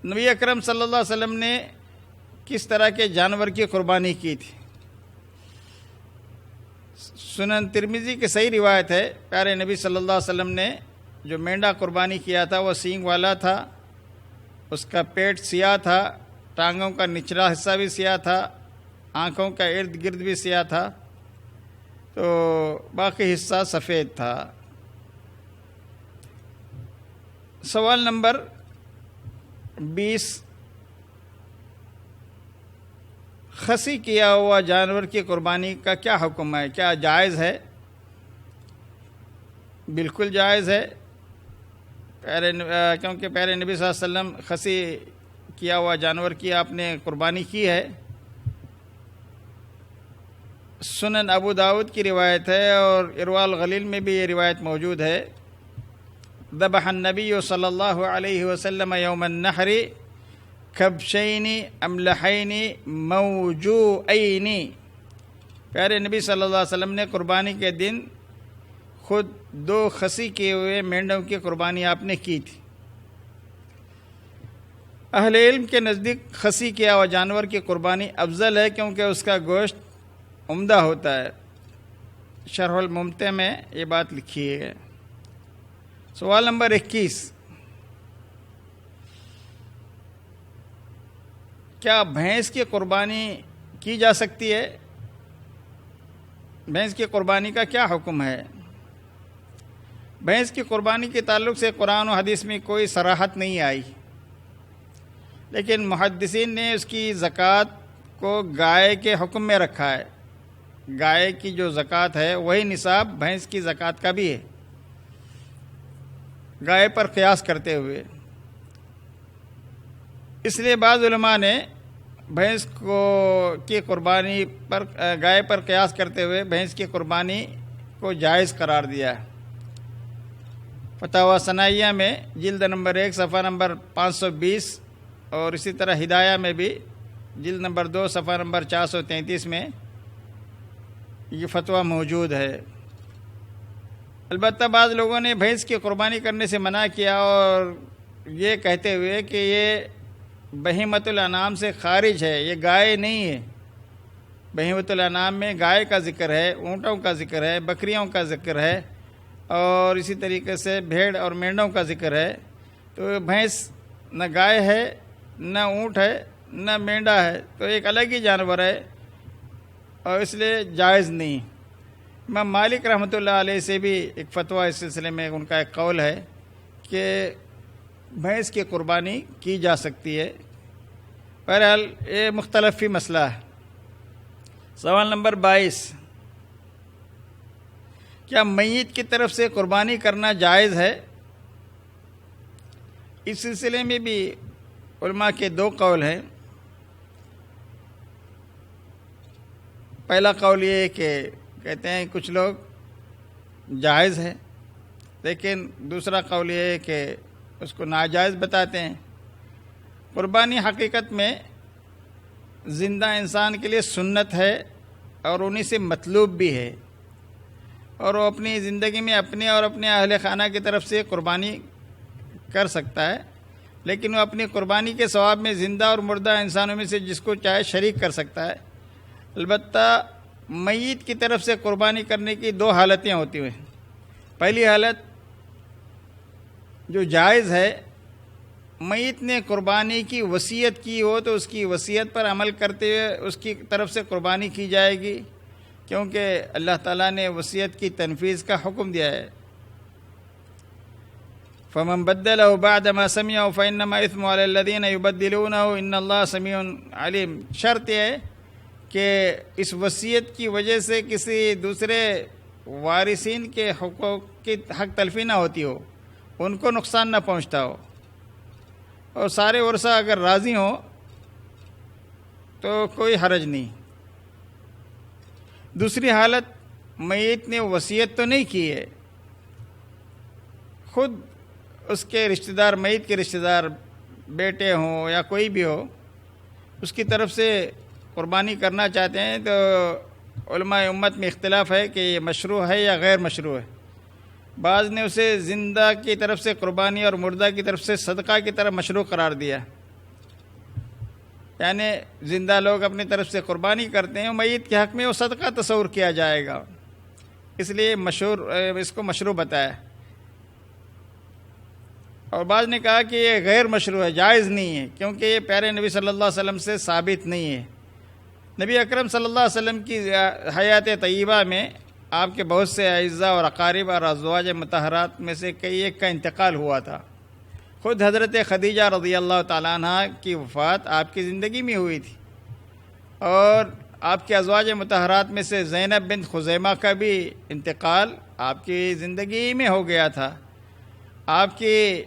نبی اکرم صلی اللہ علیہ وسلم نے کس طرح کے جانور کی قربانی کی تھی؟ سنن ترمذی کی صحیح روایت ہے، پیارے نبی صلی اللہ علیہ وسلم نے جو مینڈا قربانی کیا تھا وہ سینگ والا تھا، اس کا پیٹ سیاہ تھا، ٹانگوں کا نچلا حصہ بھی سیاہ تھا، آنکھوں کا ارد گرد بھی سیاہ تھا، تو باقی حصہ سفید تھا۔ سوال نمبر 20، خصی کیا ہوا جانور کی قربانی کا کیا حکم ہے؟ کیا جائز ہے؟ بالکل جائز ہے، کیونکہ پیارے نبی صلی اللہ علیہ وسلم خصی کیا ہوا جانور کی آپ نے قربانی کی ہے۔ سنن ابو داؤد کی روایت ہے اور ارواء الغلیل میں بھی یہ روایت موجود ہے، ذبح النبی صلی اللہ علیہ وسلم یوم النحر کبشین املحین موجوعین، پیارے نبی صلی اللہ علیہ وسلم نے قربانی کے دن خود 2 خصی کیے ہوئے مینڈوں کی قربانی آپ نے کی تھی۔ اہل علم کے نزدیک خصی کیا ہوا جانور کی قربانی افضل ہے، کیونکہ اس کا گوشت عمدہ ہوتا ہے۔ شرح الممتع میں یہ بات لکھی ہے۔ سوال نمبر 21، کیا بھینس کی قربانی کی جا سکتی ہے؟ بھینس کی قربانی کا کیا حکم ہے؟ بھینس کی قربانی کے تعلق سے قرآن و حدیث میں کوئی صراحت نہیں آئی، لیکن محدثین نے اس کی زکوٰۃ کو گائے کے حکم میں رکھا ہے۔ گائے کی جو زکوٰۃ ہے وہی نصاب بھینس کی زکوٰۃ کا بھی ہے، گائے پر قیاس کرتے ہوئے۔ اس لیے بعض علماء نے بھینس کی قربانی پر گائے پر قیاس کرتے ہوئے بھینس کی قربانی کو جائز قرار دیا ہے۔ فتاوی ثنائیہ میں جلد نمبر 1 صفحہ نمبر 520 اور اسی طرح ہدایہ میں بھی جلد نمبر 2 صفحہ نمبر 433 میں یہ فتویٰ موجود ہے۔ البتہ بعض لوگوں نے بھینس کی قربانی کرنے سے منع کیا، اور یہ کہتے ہوئے کہ یہ بہیمۃ الانعام سے خارج ہے، یہ گائے نہیں ہے۔ بہیمۃ الانعام میں گائے کا ذکر ہے، اونٹوں کا ذکر ہے، بکریوں کا ذکر ہے، اور اسی طریقے سے بھیڑ اور مینڈوں کا ذکر ہے۔ تو بھینس نہ گائے ہے، نہ اونٹ ہے، نہ مینڈا ہے، تو ایک الگ ہی جانور ہے، اور اس لیے جائز نہیں۔ امام مالک رحمۃ اللہ علیہ سے بھی ایک فتویٰ اس سلسلے میں ان کا ایک قول ہے کہ بھینس کی قربانی کی جا سکتی ہے۔ بہرحال یہ مختلف ہی مسئلہ ہے۔ سوال نمبر 22، کیا میت کی طرف سے قربانی کرنا جائز ہے؟ اس سلسلے میں بھی علماء کے 2 قول ہیں۔ پہلا قول یہ ہے کہ کہتے ہیں کچھ لوگ جائز ہے، لیکن دوسرا قول یہ ہے کہ اس کو ناجائز بتاتے ہیں۔ قربانی حقیقت میں زندہ انسان کے لیے سنت ہے اور انہی سے مطلوب بھی ہے، اور وہ اپنی زندگی میں اپنے اور اپنے اہل خانہ کی طرف سے قربانی کر سکتا ہے، لیکن وہ اپنی قربانی کے ثواب میں زندہ اور مردہ انسانوں میں سے جس کو چاہے شریک کر سکتا ہے۔ البتہ میت کی طرف سے قربانی کرنے کی 2 حالتیں ہوتی ہیں۔ پہلی حالت جو جائز ہے، میت نے قربانی کی وصیت کی ہو تو اس کی وصیت پر عمل کرتے ہوئے اس کی طرف سے قربانی کی جائے گی، کیونکہ اللہ تعالیٰ نے وصیت کی تنفیذ کا حکم دیا ہے۔ فَمَن بَدَّلَهُ بَعْدَ مَا سَمِعَهُ فَإِنَّمَا إِثْمُهُ عَلَى الَّذِينَ يُبَدِّلُونَهُ إِنَّ اللَّهَ سَمِيعٌ عَلِيمٌ۔ شرط یہ ہے کہ اس وصیت کی وجہ سے کسی دوسرے وارثین کے حقوق کی حق تلفی نہ ہوتی ہو، ان کو نقصان نہ پہنچتا ہو، اور سارے ورثہ اگر راضی ہوں تو کوئی حرج نہیں۔ دوسری حالت، میت نے وصیت تو نہیں کی ہے، خود اس کے رشتہ دار، میت کے رشتہ دار بیٹے ہوں یا کوئی بھی ہو، اس کی طرف سے قربانی کرنا چاہتے ہیں، تو علماء امت میں اختلاف ہے کہ یہ مشروع ہے یا غیر مشروع ہے۔ بعض نے اسے زندہ کی طرف سے قربانی اور مردہ کی طرف سے صدقہ کی طرف مشروع قرار دیا، یعنی زندہ لوگ اپنی طرف سے قربانی کرتے ہیں، میت کے حق میں وہ صدقہ تصور کیا جائے گا، اس لیے اس کو مشروع بتایا۔ اور بعض نے کہا کہ یہ غیر مشروع ہے، جائز نہیں ہے، کیونکہ یہ پیارے نبی صلی اللہ علیہ وسلم سے ثابت نہیں ہے۔ نبی اکرم صلی اللہ علیہ وسلم کی حیات طیبہ میں آپ کے بہت سے اعزاء اور اقارب اور ازواج مطہرات میں سے کئی ایک کا انتقال ہوا تھا۔ خود حضرت خدیجہ رضی اللہ تعالیٰ عنہ کی وفات آپ کی زندگی میں ہوئی تھی، اور آپ کے ازواج مطہرات میں سے زینب بنت خزیمہ کا بھی انتقال آپ کی زندگی میں ہو گیا تھا۔ آپ کی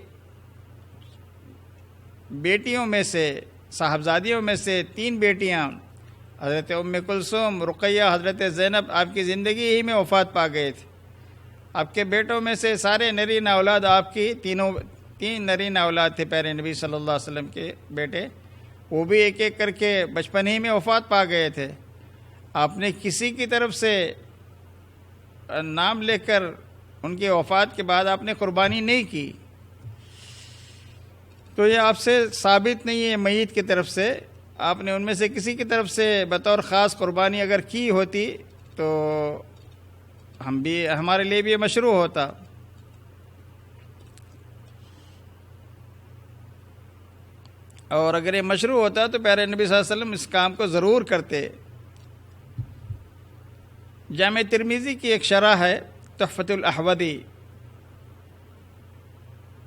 بیٹیوں میں سے، صاحبزادیوں میں سے 3 بیٹیاں حضرت ام کلثوم، رقیہ، حضرت زینب آپ کی زندگی ہی میں وفات پا گئے تھے۔ آپ کے بیٹوں میں سے سارے نرین اولاد، آپ کی 3 نرین اولاد تھے پیارے نبی صلی اللہ علیہ وسلم کے بیٹے، وہ بھی ایک ایک کر کے بچپن ہی میں وفات پا گئے تھے۔ آپ نے کسی کی طرف سے نام لے کر ان کی وفات کے بعد آپ نے قربانی نہیں کی، تو یہ آپ سے ثابت نہیں ہے میت کی طرف سے۔ آپ نے ان میں سے کسی کی طرف سے بطور خاص قربانی اگر کی ہوتی تو ہمارے لیے بھی یہ مشروع ہوتا۔ اور اگر یہ مشروع ہوتا تو پیارے نبی صلی اللہ علیہ وسلم اس کام کو ضرور کرتے۔ جامع ترمذی کی ایک شرح ہے تحفۃ الاحوذی،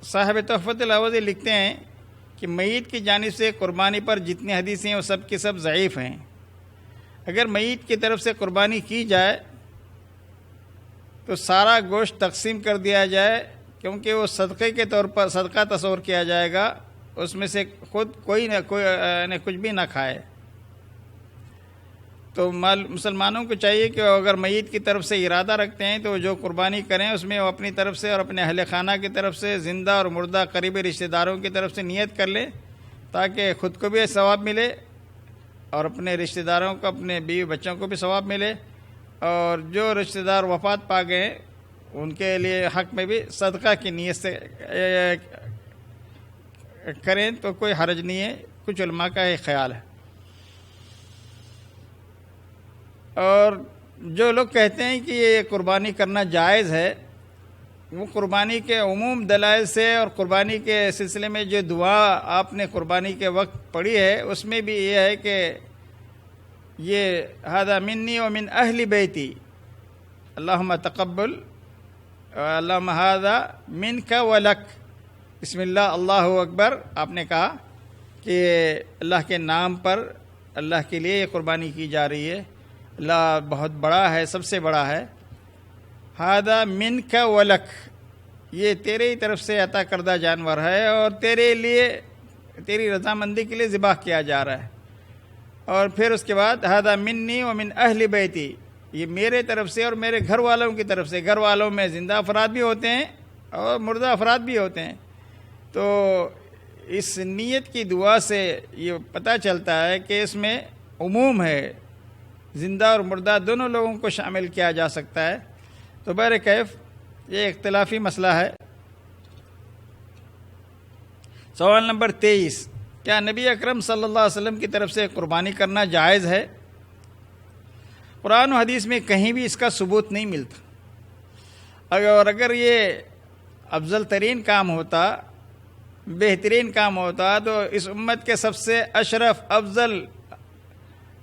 صاحب تحفۃ الاحوذی لکھتے ہیں کہ میت کی جانب سے قربانی پر جتنی حدیثیں ہیں وہ سب کی سب ضعیف ہیں۔ اگر میت کی طرف سے قربانی کی جائے تو سارا گوشت تقسیم کر دیا جائے، کیونکہ وہ صدقے کے طور پر صدقہ تصور کیا جائے گا، اس میں سے خود کوئی کچھ بھی نہ کھائے۔ تو مسلمانوں کو چاہیے کہ اگر میت کی طرف سے ارادہ رکھتے ہیں تو جو قربانی کریں اس میں وہ اپنی طرف سے اور اپنے اہل خانہ کی طرف سے، زندہ اور مردہ قریبی رشتہ داروں کی طرف سے نیت کر لیں، تاکہ خود کو بھی ثواب ملے اور اپنے رشتہ داروں کو، اپنے بیوی بچوں کو بھی ثواب ملے، اور جو رشتہ دار وفات پا گئے ان کے لیے حق میں بھی صدقہ کی نیت سے کریں تو کوئی حرج نہیں ہے۔ کچھ علماء کا یہ خیال ہے۔ اور جو لوگ کہتے ہیں کہ یہ قربانی کرنا جائز ہے، وہ قربانی کے عموم دلائل سے اور قربانی کے سلسلے میں جو دعا آپ نے قربانی کے وقت پڑھی ہے اس میں بھی یہ ہے کہ یہ ھذا منی ومن اہل بیتی اللہم تقبل، اللہم ھذا منک ولک، بسم اللہ اللہ اکبر۔ آپ نے کہا کہ اللہ کے نام پر اللہ کے لیے یہ قربانی کی جا رہی ہے، اللہ بہت بڑا ہے، سب سے بڑا ہے۔ ھذا منک ولک، یہ تیرے ہی طرف سے عطا کردہ جانور ہے اور تیرے لیے، تیری رضامندی کے لیے ذبح کیا جا رہا ہے۔ اور پھر اس کے بعد ھذا منی ومن اہل بیتی، یہ میرے طرف سے اور میرے گھر والوں کی طرف سے۔ گھر والوں میں زندہ افراد بھی ہوتے ہیں اور مردہ افراد بھی ہوتے ہیں، تو اس نیت کی دعا سے یہ پتہ چلتا ہے کہ اس میں عموم ہے، زندہ اور مردہ دونوں لوگوں کو شامل کیا جا سکتا ہے۔ تو بہرکیف یہ اختلافی مسئلہ ہے۔ سوال نمبر 23، کیا نبی اکرم صلی اللہ علیہ وسلم کی طرف سے قربانی کرنا جائز ہے؟ قرآن و حدیث میں کہیں بھی اس کا ثبوت نہیں ملتا، اور اگر یہ افضل ترین کام ہوتا، بہترین کام ہوتا، تو اس امت کے سب سے اشرف افضل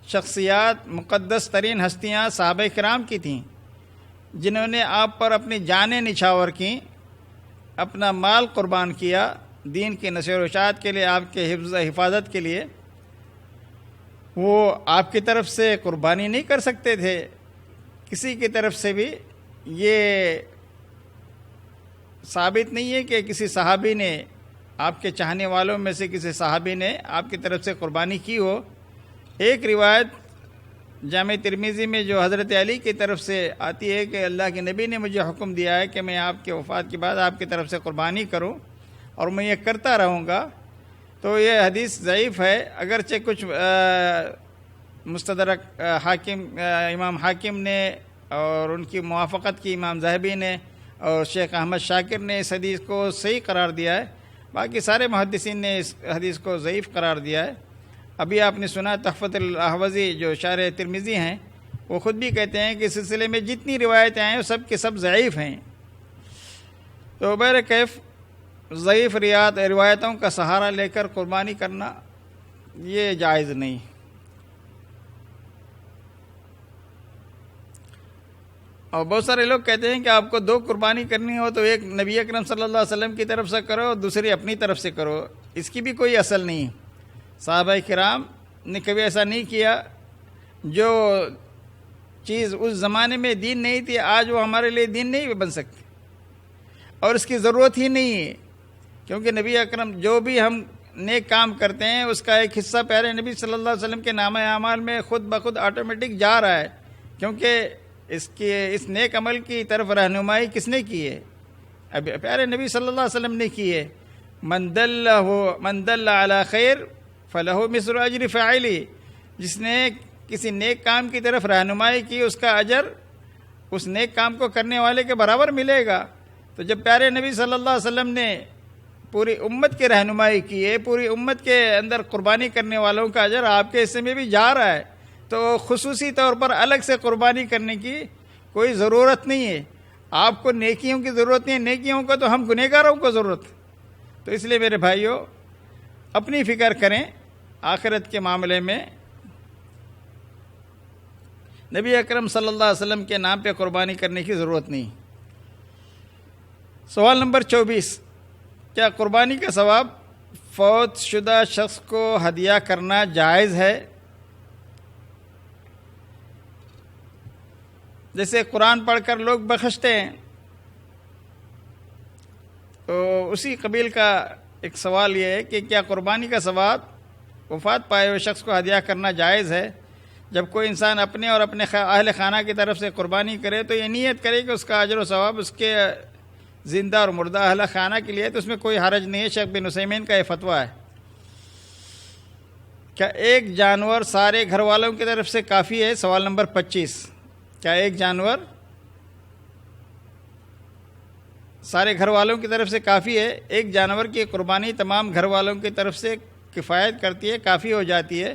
شخصیات، مقدس ترین ہستیاں صحابہ کرام کی تھیں، جنہوں نے آپ پر اپنی جانیں نچھاور کیں، اپنا مال قربان کیا دین کی نشر و اشاعت کے لیے، آپ کے حفاظت کے لیے۔ وہ آپ کی طرف سے قربانی نہیں کر سکتے تھے، کسی کی طرف سے بھی یہ ثابت نہیں ہے کہ کسی صحابی نے، آپ کے چاہنے والوں میں سے کسی صحابی نے آپ کی طرف سے قربانی کی ہو۔ ایک روایت جامع ترمذی میں جو حضرت علی کی طرف سے آتی ہے کہ اللہ کے نبی نے مجھے حکم دیا ہے کہ میں آپ کے وفات کے بعد آپ کی طرف سے قربانی کروں اور میں یہ کرتا رہوں گا، تو یہ حدیث ضعیف ہے، اگرچہ کچھ مستدرک حاکم امام حاکم نے اور ان کی موافقت کی امام ذہبی نے اور شیخ احمد شاکر نے اس حدیث کو صحیح قرار دیا ہے، باقی سارے محدثین نے اس حدیث کو ضعیف قرار دیا ہے۔ ابھی آپ نے سنا تحفۃ الاحوذی جو شارح ترمذی ہیں، وہ خود بھی کہتے ہیں کہ اس سلسلے میں جتنی روایتیں ہیں وہ سب کے سب ضعیف ہیں۔ تو بہرکیف ضعیف روایتوں کا سہارا لے کر قربانی کرنا یہ جائز نہیں۔ اور بہت سارے لوگ کہتے ہیں کہ آپ کو دو قربانی کرنی ہو تو ایک نبی اکرم صلی اللہ علیہ وسلم کی طرف سے کرو اور دوسری اپنی طرف سے کرو، اس کی بھی کوئی اصل نہیں۔ صحابہ کرام نے کبھی ایسا نہیں کیا۔ جو چیز اس زمانے میں دین نہیں تھی، آج وہ ہمارے لیے دین نہیں بن سکتی اور اس کی ضرورت ہی نہیں ہے، کیونکہ نبی اکرم جو بھی ہم نیک کام کرتے ہیں اس کا ایک حصہ پیارے نبی صلی اللہ علیہ وسلم کے نامہ اعمال میں خود بخود آٹومیٹک جا رہا ہے، کیونکہ اس نیک عمل کی طرف رہنمائی کس نے کی ہے؟ اب پیارے نبی صلی اللہ علیہ وسلم نے کی ہے۔ من دل علی خیر فلہ مثل اجر فاعلی، جس نے کسی نیک کام کی طرف رہنمائی کی اس کا اجر اس نیک کام کو کرنے والے کے برابر ملے گا۔ تو جب پیارے نبی صلی اللہ علیہ وسلم نے پوری امت کی رہنمائی کی ہے، پوری امت کے اندر قربانی کرنے والوں کا اجر آپ کے حصے میں بھی جا رہا ہے، تو خصوصی طور پر الگ سے قربانی کرنے کی کوئی ضرورت نہیں ہے۔ آپ کو نیکیوں کی ضرورت نہیں ہے، نیکیوں کو تو ہم گنہگاروں کو ضرورت۔ تو اس لیے میرے بھائیوں اپنی فکر کریں، آخرت کے معاملے میں نبی اکرم صلی اللہ علیہ وسلم کے نام پہ قربانی کرنے کی ضرورت نہیں۔ سوال نمبر 24، کیا قربانی کا ثواب فوت شدہ شخص کو ہدیہ کرنا جائز ہے؟ جیسے قرآن پڑھ کر لوگ بخشتے ہیں، تو اسی قبیل کا ایک سوال یہ ہے کہ کیا قربانی کا ثواب وفات پائے ہوئے شخص کو ہدیہ کرنا جائز ہے؟ جب کوئی انسان اپنے اور اپنے اہل خانہ کی طرف سے قربانی کرے تو یہ نیت کرے کہ اس کا اجر و ثواب اس کے زندہ اور مردہ اہل خانہ کے لیے، تو اس میں کوئی حرج نہیں ہے۔ شیخ بن عثیمین کا یہ فتویٰ ہے۔ کیا ایک جانور سارے گھر والوں کی طرف سے کافی ہے؟ سوال نمبر 25، کیا ایک جانور سارے گھر والوں کی طرف سے کافی ہے؟ ایک جانور کی قربانی تمام گھر والوں کی طرف سے کفایت کرتی ہے، کافی ہو جاتی ہے،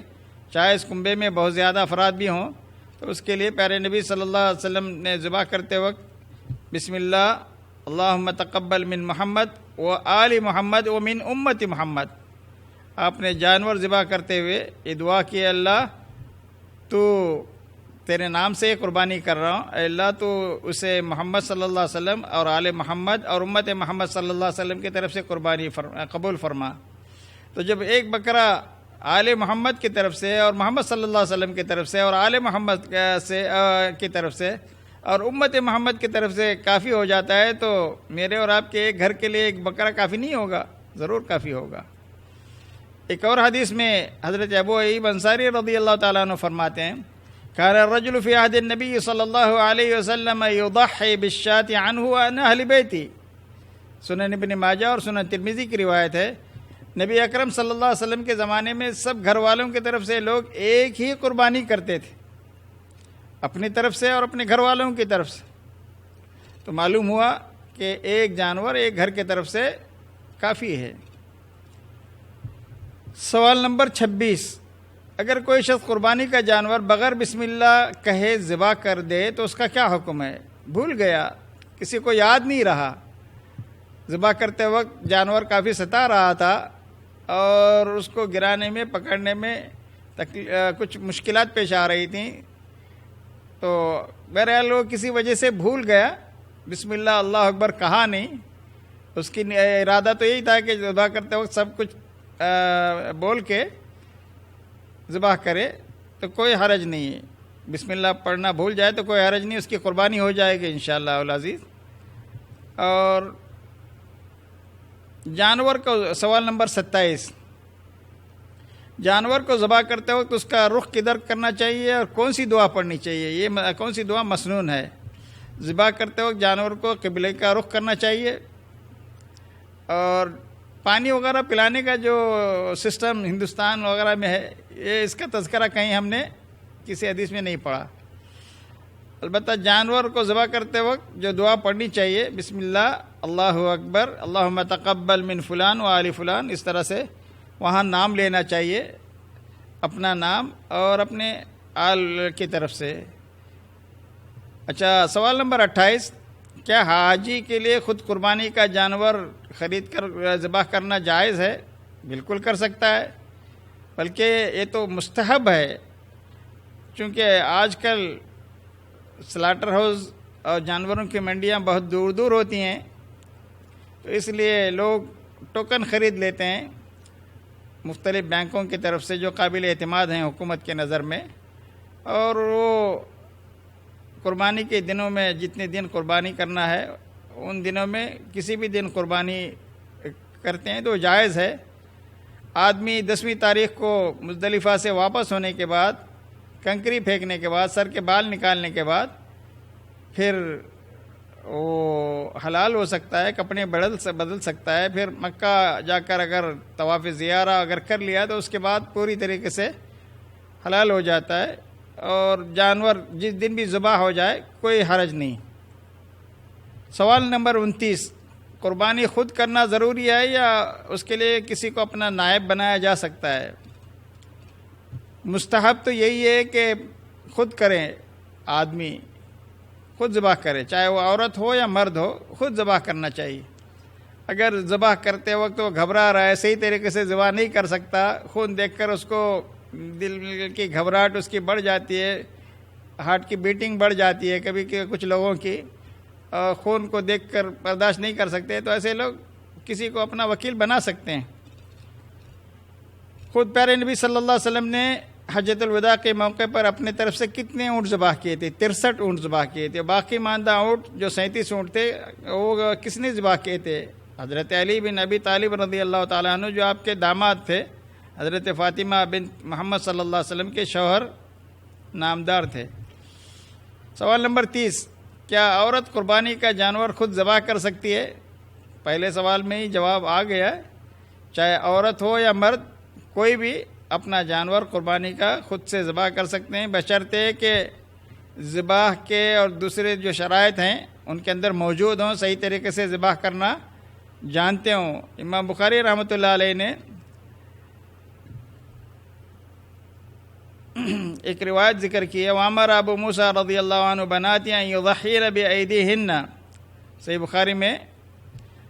چاہے اس کنبے میں بہت زیادہ افراد بھی ہوں۔ تو اس کے لیے پیارے نبی صلی اللہ علیہ وسلم نے ذبح کرتے وقت بسم اللہ اللہم تقبل من محمد و آل محمد و من امت محمد، آپ نے جانور ذبح کرتے ہوئے یہ دعا کی، اللہ تو تیرے نام سے قربانی کر رہا ہوں، اے اللہ تو اسے محمد صلی اللہ علیہ وسلم اور آل محمد اور امت محمد صلی اللہ علیہ وسلم کی طرف سے قربانی قبول فرما۔ تو جب ایک بکرا آل محمد کی طرف سے اور محمد صلی اللہ علیہ وسلم کی طرف سے اور آل محمد کی طرف سے اور امت محمد کی طرف سے کافی ہو جاتا ہے، تو میرے اور آپ کے ایک گھر کے لیے ایک بکرا کافی نہیں ہوگا؟ ضرور کافی ہوگا۔ ایک اور حدیث میں حضرت ابو ایوب انصاری رضی اللہ تعالیٰ عنہ فرماتے ہیں، کان الرجل فی عہد النبی صلی اللہ علیہ وسلم یضحی بالشاة عنہ وعن اہل بیتی، سنن ابن ماجہ اور سنن ترمذی کی روایت ہے۔ نبی اکرم صلی اللہ علیہ وسلم کے زمانے میں سب گھر والوں کی طرف سے لوگ ایک ہی قربانی کرتے تھے، اپنی طرف سے اور اپنے گھر والوں کی طرف سے۔ تو معلوم ہوا کہ ایک جانور ایک گھر کی طرف سے کافی ہے۔ سوال نمبر 26، اگر کوئی شخص قربانی کا جانور بغیر بسم اللہ کہے ذبح کر دے تو اس کا کیا حکم ہے؟ بھول گیا، کسی کو یاد نہیں رہا، ذبح کرتے وقت جانور کافی ستا رہا تھا اور اس کو گرانے میں پکڑنے میں کچھ مشکلات پیش آ رہی تھیں، تو بہرحال وہ کسی وجہ سے بھول گیا، بسم اللہ اللہ اکبر کہا نہیں، اس کی ارادہ تو یہی تھا کہ ذبح کرتے وقت سب کچھ بول کے ذبح کرے، تو کوئی حرج نہیں ہے، بسم اللہ پڑھنا بھول جائے تو کوئی حرج نہیں، اس کی قربانی ہو جائے گی انشاءاللہ العزیز۔ اور جانور کو سوال نمبر 27، جانور کو ذبح کرتے وقت اس کا رخ کدھر کرنا چاہیے اور کون سی دعا پڑھنی چاہیے؟ یہ کون سی دعا مسنون ہے؟ ذبح کرتے وقت جانور کو قبلے کا رخ کرنا چاہیے، اور پانی وغیرہ پلانے کا جو سسٹم ہندوستان وغیرہ میں ہے، یہ اس کا تذکرہ کہیں ہم نے کسی حدیث میں نہیں پڑھا۔ البتہ جانور کو ذبح کرتے وقت جو دعا پڑھنی چاہیے، بسم اللہ، اللہ اکبر، اللہم تقبل من فلان و آل فلان، اس طرح سے وہاں نام لینا چاہیے، اپنا نام اور اپنے آل کی طرف سے۔ اچھا، سوال نمبر 28، کیا حاجی کے لیے خود قربانی کا جانور خرید کر ذبح کرنا جائز ہے؟ بالکل کر سکتا ہے، بلکہ یہ تو مستحب ہے، چونکہ آج کل سلاٹر ہاؤس اور جانوروں کی منڈیاں بہت دور دور ہوتی ہیں، تو اس لیے لوگ ٹوکن خرید لیتے ہیں مختلف بینکوں کی طرف سے جو قابل اعتماد ہیں حکومت کے نظر میں، اور وہ قربانی کے دنوں میں جتنے دن قربانی کرنا ہے ان دنوں میں کسی بھی دن قربانی کرتے ہیں تو جائز ہے۔ آدمی 10ویں تاریخ کو مزدلفہ سے واپس ہونے کے بعد، کنکری پھینکنے کے بعد، سر کے بال نکالنے کے بعد پھر وہ حلال ہو سکتا ہے، کپڑے بدل سکتا ہے، پھر مکہ جا کر اگر طواف زیارہ اگر کر لیا تو اس کے بعد پوری طریقے سے حلال ہو جاتا ہے، اور جانور جس دن بھی ذبح ہو جائے کوئی حرج نہیں۔ سوال نمبر 29، قربانی خود کرنا ضروری ہے یا اس کے لیے کسی کو اپنا نائب بنایا جا سکتا ہے؟ مستحب تو یہی ہے کہ خود کریں، آدمی خود ذبح کرے، چاہے وہ عورت ہو یا مرد ہو، خود ذبح کرنا چاہیے۔ اگر ذبح کرتے وقت وہ گھبرا رہا ہے، صحیح طریقے سے ذبح نہیں کر سکتا، خون دیکھ کر اس کو دل کی گھبراہٹ اس کی بڑھ جاتی ہے، ہارٹ کی بیٹنگ بڑھ جاتی ہے، کبھی کچھ لوگوں کی خون کو دیکھ کر برداشت نہیں کر سکتے، تو ایسے لوگ کسی کو اپنا وکیل بنا سکتے ہیں۔ خود پیارے نبی صلی اللہ علیہ وسلم نے حجۃ الوداع کے موقع پر اپنے طرف سے کتنے اونٹ ذبح کیے تھے؟ 63 اونٹ ذبح کیے تھے۔ باقی ماندہ اونٹ جو 37 اونٹ تھے وہ کس نے ذبح کیے تھے؟ حضرت علی بن ابی طالب رضی اللہ تعالیٰ عنہ، جو آپ کے داماد تھے، حضرت فاطمہ بنت محمد صلی اللہ علیہ وسلم کے شوہر نامدار تھے۔ سوال نمبر 30، کیا عورت قربانی کا جانور خود ذبح کر سکتی ہے؟ پہلے سوال میں ہی جواب آ گیا ہے، چاہے عورت ہو یا مرد، کوئی بھی اپنا جانور قربانی کا خود سے ذبح کر سکتے ہیں، بشرطے کہ ذبح کے اور دوسرے جو شرائط ہیں ان کے اندر موجود ہوں، صحیح طریقے سے ذبح کرنا جانتے ہوں۔ امام بخاری رحمۃ اللہ علیہ نے ایک روایت ذکر کی ہے، وَأَمَرَ ابو موسیٰ رضی اللہ عنہ بناتی أَن يُضَحِّينَ بِأَيْدِيهِنَّ، صحیح بخاری میں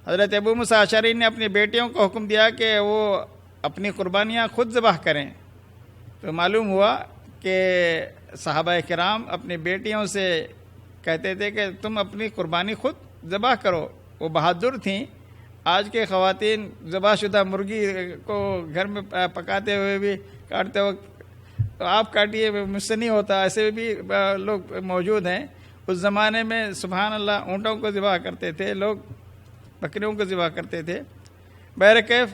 حضرت ابو موسیٰ اشعری نے اپنی بیٹیوں کو حکم دیا کہ وہ اپنی قربانیاں خود ذبح کریں، تو معلوم ہوا کہ صحابہ کرام اپنی بیٹیوں سے کہتے تھے کہ تم اپنی قربانی خود ذبح کرو، وہ بہادر تھیں۔ آج کے خواتین ذبح شدہ مرغی کو گھر میں پکاتے ہوئے بھی کاٹتے وقت آپ کاٹیے مجھ سے نہیں ہوتا، ایسے بھی لوگ موجود ہیں۔ اس زمانے میں سبحان اللہ اونٹوں کو ذبح کرتے تھے لوگ، بکریوں کو ذبح کرتے تھے۔ بہرکیف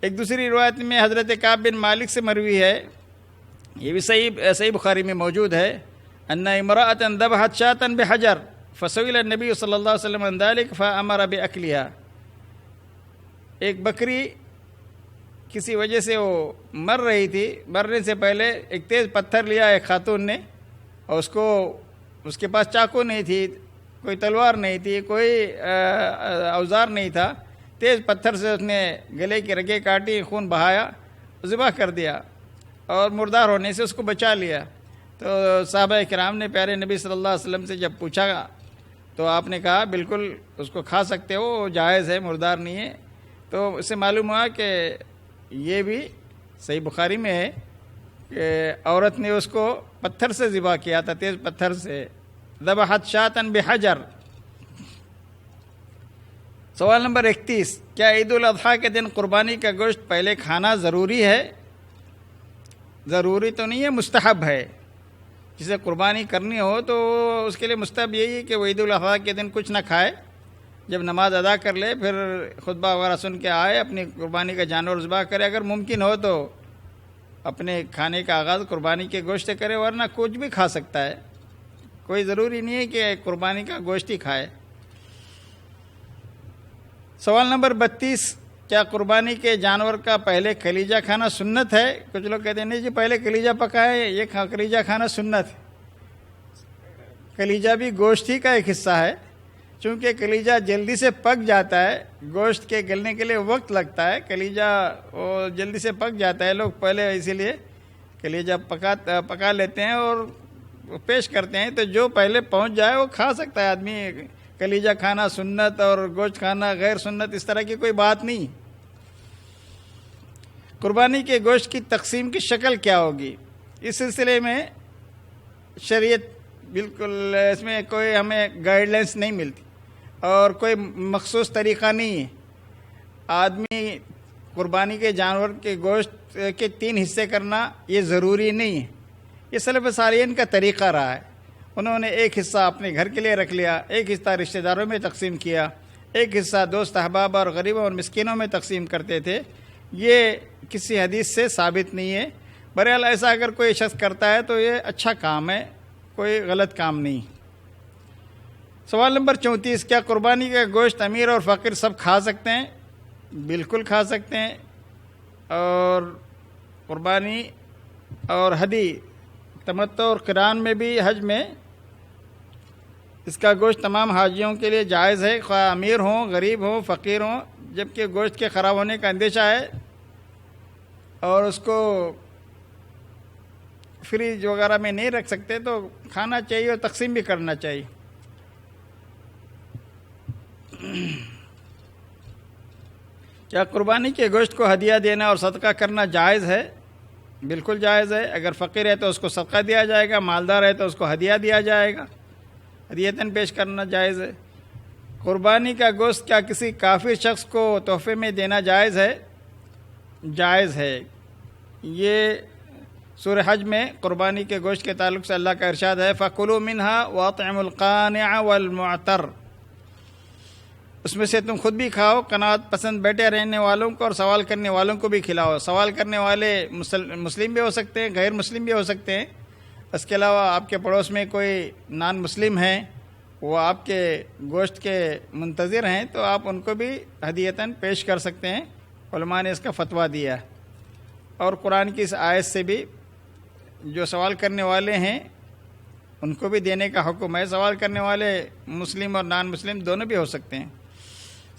ایک دوسری روایت میں حضرت کعب بن مالک سے مروی ہے، یہ بھی صحیح بخاری میں موجود ہے، ان امرأۃ ذبحت شاة بحجر فسئل النبی صلی اللہ علیہ وسلم عن ذلك فامر باکلها۔ ایک بکری کسی وجہ سے وہ مر رہی تھی، مرنے سے پہلے ایک تیز پتھر لیا ایک خاتون نے، اور اس کے پاس چاقو نہیں تھی، کوئی تلوار نہیں تھی، کوئی اوزار نہیں تھا، تیز پتھر سے اس نے گلے کی رگیں کاٹی، خون بہایا، ذبح کر دیا اور مردار ہونے سے اس کو بچا لیا۔ تو صحابہ کرام نے پیارے نبی صلی اللہ علیہ وسلم سے جب پوچھا تو آپ نے کہا بالکل اس کو کھا سکتے ہو، جائز ہے، مردار نہیں ہے۔ تو اس سے معلوم ہوا کہ یہ بھی صحیح بخاری میں ہے کہ عورت نے اس کو پتھر سے ذبح کیا تھا، تیز پتھر سے، ذبحت شاة بحجر۔ سوال نمبر 31، کیا عید الاضحیٰ کے دن قربانی کا گوشت پہلے کھانا ضروری ہے؟ ضروری تو نہیں ہے، مستحب ہے۔ جسے قربانی کرنی ہو تو اس کے لیے مستحب یہی ہے کہ وہ عید الاضحیٰ کے دن کچھ نہ کھائے، جب نماز ادا کر لے پھر خطبہ وغیرہ سن کے آئے، اپنی قربانی کا جانور ذبح کرے، اگر ممکن ہو تو اپنے کھانے کا آغاز قربانی کے گوشت سے کرے، ورنہ کچھ بھی کھا سکتا ہے، کوئی ضروری نہیں ہے کہ قربانی کا گوشت ہی کھائے۔ سوال نمبر 32، کیا قربانی کے جانور کا پہلے کلیجہ کھانا سنت ہے؟ کچھ لوگ کہتے ہیں نہیں جی پہلے کلیجہ پکائے، یہ کلیجہ کھانا سنت ہے۔ کلیجہ بھی گوشت ہی کا ایک حصہ ہے، چونکہ کلیجہ جلدی سے پک جاتا ہے، گوشت کے گلنے کے لیے وقت لگتا ہے، کلیجہ وہ جلدی سے پک جاتا ہے، لوگ پہلے اسی لیے کلیجہ پکا لیتے ہیں اور پیش کرتے ہیں، تو جو پہلے پہنچ جائے وہ کھا سکتا ہے آدمی۔ کلیجہ کھانا سنت اور گوشت کھانا غیر سنت اس طرح کی کوئی بات نہیں۔ قربانی کے گوشت کی تقسیم کی شکل کیا ہوگی؟ اس سلسلے میں شریعت بالکل اس میں کوئی ہمیں گائیڈ لائنس نہیں ملتی اور کوئی مخصوص طریقہ نہیں ہے۔ آدمی قربانی کے جانور کے گوشت کے 3 حصے کرنا یہ ضروری نہیں ہے، یہ سلف صالحین کا طریقہ رہا ہے۔ انہوں نے ایک حصہ اپنے گھر کے لیے رکھ لیا، ایک حصہ رشتہ داروں میں تقسیم کیا، ایک حصہ دوست احباب اور غریبوں اور مسکینوں میں تقسیم کرتے تھے۔ یہ کسی حدیث سے ثابت نہیں ہے۔ بہرحال ایسا اگر کوئی شخص کرتا ہے تو یہ اچھا کام ہے، کوئی غلط کام نہیں۔ سوال نمبر 34، کیا قربانی کا گوشت امیر اور فقیر سب کھا سکتے ہیں؟ بالکل کھا سکتے ہیں، اور قربانی اور ہدی تمتع اور قران میں بھی حج میں اس کا گوشت تمام حاجیوں کے لیے جائز ہے، خواہ امیر ہوں، غریب ہوں، فقیر ہوں، جبکہ گوشت کے خراب ہونے کا اندیشہ ہے اور اس کو فریج وغیرہ میں نہیں رکھ سکتے تو کھانا چاہیے اور تقسیم بھی کرنا چاہیے۔ کیا قربانی کے گوشت کو ہدیہ دینا اور صدقہ کرنا جائز ہے؟ بالکل جائز ہے۔ اگر فقیر ہے تو اس کو صدقہ دیا جائے گا، مالدار ہے تو اس کو ہدیہ دیا جائے گا، ہدیتاً پیش کرنا جائز ہے۔ قربانی کا گوشت کیا کسی کافر شخص کو تحفے میں دینا جائز ہے؟ جائز ہے۔ یہ سورہ حج میں قربانی کے گوشت کے تعلق سے اللہ کا ارشاد ہے فَكُلُوا مِنْهَا وَأَطْعِمُوا الْقَانِعَ وَالْمُعْتَرَّ، اس میں سے تم خود بھی کھاؤ، قناعت پسند بیٹھے رہنے والوں کو اور سوال کرنے والوں کو بھی کھلاؤ۔ سوال کرنے والے مسلم بھی ہو سکتے ہیں، غیر مسلم بھی ہو سکتے ہیں۔ اس کے علاوہ آپ کے پڑوس میں کوئی نان مسلم ہیں، وہ آپ کے گوشت کے منتظر ہیں، تو آپ ان کو بھی ہدیتاً پیش کر سکتے ہیں۔ علماء نے اس کا فتویٰ دیا ہے، اور قرآن کی اس آیت سے بھی جو سوال کرنے والے ہیں ان کو بھی دینے کا حکم ہے۔ سوال کرنے والے مسلم اور نان مسلم دونوں بھی ہو سکتے ہیں۔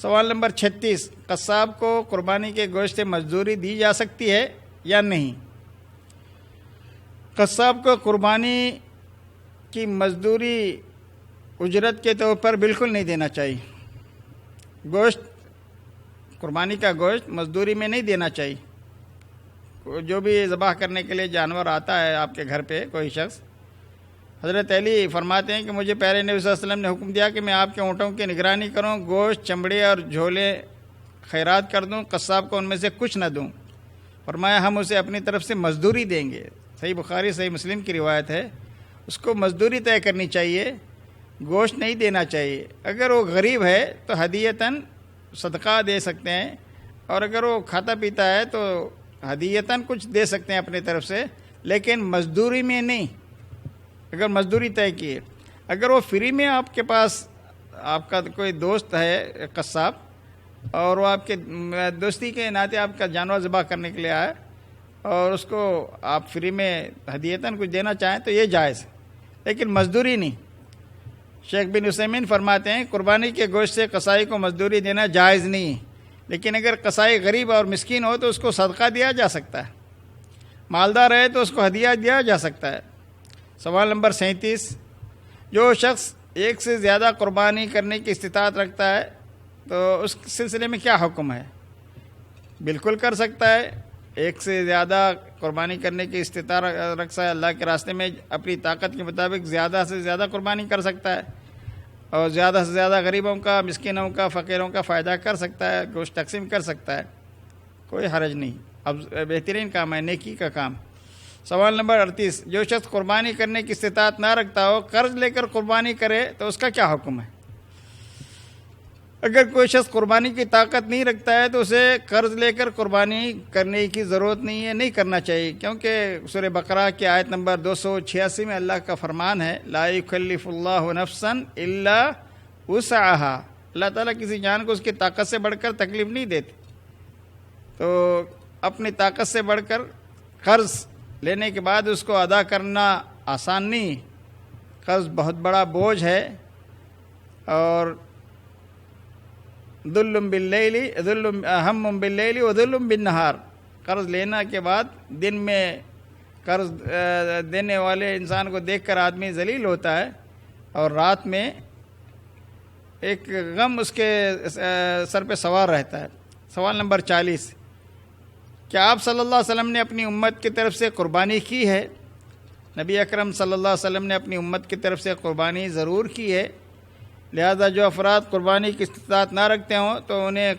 سوال نمبر 36، قصاب کو قربانی کے گوشت سے مزدوری دی جا سکتی ہے یا نہیں؟ قصاب کو قربانی کی مزدوری اجرت کے طور پر بالکل نہیں دینا چاہیے۔ گوشت، قربانی کا گوشت مزدوری میں نہیں دینا چاہیے۔ جو بھی ذبح کرنے کے لیے جانور آتا ہے آپ کے گھر پہ کوئی شخص، حضرت علی فرماتے ہیں کہ مجھے پیارے نبی صلی اللہ علیہ وسلم نے حکم دیا کہ میں آپ کے اونٹوں کی نگرانی کروں، گوشت، چمڑے اور جھولے خیرات کر دوں، قصاب کو ان میں سے کچھ نہ دوں۔ فرمایا ہم اسے اپنی طرف سے مزدوری دیں گے۔ صحیح بخاری صحیح مسلم کی روایت ہے۔ اس کو مزدوری طے کرنی چاہیے، گوشت نہیں دینا چاہیے۔ اگر وہ غریب ہے تو ہدیتاً صدقہ دے سکتے ہیں، اور اگر وہ کھاتا پیتا ہے تو ہدیتاً کچھ دے سکتے ہیں اپنی طرف سے، لیکن مزدوری میں نہیں۔ اگر مزدوری طے کی ہے، اگر وہ فری میں آپ کے پاس آپ کا کوئی دوست ہے قصاب اور وہ آپ کے دوستی کے ناطے آپ کا جانور ذبح کرنے کے لیے آئے اور اس کو آپ فری میں ہدیتاً کچھ دینا چاہیں تو یہ جائز ہے، لیکن مزدوری نہیں۔ شیخ بن عثیمین فرماتے ہیں قربانی کے گوشت سے قصائی کو مزدوری دینا جائز نہیں ہے، لیکن اگر قصائی غریب اور مسکین ہو تو اس کو صدقہ دیا جا سکتا ہے، مالدار ہے تو اس کو ہدیہ دیا جا سکتا ہے۔ سوال نمبر 37، جو شخص ایک سے زیادہ قربانی کرنے کی استطاعت رکھتا ہے تو اس سلسلے میں کیا حکم ہے؟ بالکل کر سکتا ہے، ایک سے زیادہ قربانی کرنے کی استطاعت رکھتا ہے، اللہ کے راستے میں اپنی طاقت کے مطابق زیادہ سے زیادہ قربانی کر سکتا ہے، اور زیادہ سے زیادہ غریبوں کا، مسکینوں کا، فقیروں کا فائدہ کر سکتا ہے، گوشت تقسیم کر سکتا ہے، کوئی حرج نہیں۔ اب بہترین کام ہے، نیکی کا کام۔ سوال نمبر 38، جو شخص قربانی کرنے کی استطاعت نہ رکھتا ہو، قرض لے کر قربانی کرے تو اس کا کیا حکم ہے؟ اگر کوئی شخص قربانی کی طاقت نہیں رکھتا ہے تو اسے قرض لے کر قربانی کرنے کی ضرورت نہیں ہے، نہیں کرنا چاہیے، کیونکہ سورہ بقرہ کی آیت نمبر 286 میں اللہ کا فرمان ہے لا یکلف اللہ نفسا الا وسعها، اللہ تعالیٰ کسی جان کو اس کی طاقت سے بڑھ کر تکلیف نہیں دیتے، تو اپنی طاقت سے بڑھ کر قرض لینے کے بعد اس کو ادا کرنا آسان نہیں، قرض بہت بڑا بوجھ ہے، اور ذل باللیل ہم باللیل و ذل بالنہار، قرض لینا کے بعد دن میں قرض دینے والے انسان کو دیکھ کر آدمی ذلیل ہوتا ہے، اور رات میں ایک غم اس کے سر پہ سوار رہتا ہے۔ سوال نمبر 40، کیا آپ صلی اللہ علیہ وسلم نے اپنی امت کی طرف سے قربانی کی ہے؟ نبی اکرم صلی اللہ علیہ وسلم نے اپنی امت کی طرف سے قربانی ضرور کی ہے، لہذا جو افراد قربانی کی استطاعت نہ رکھتے ہوں تو انہیں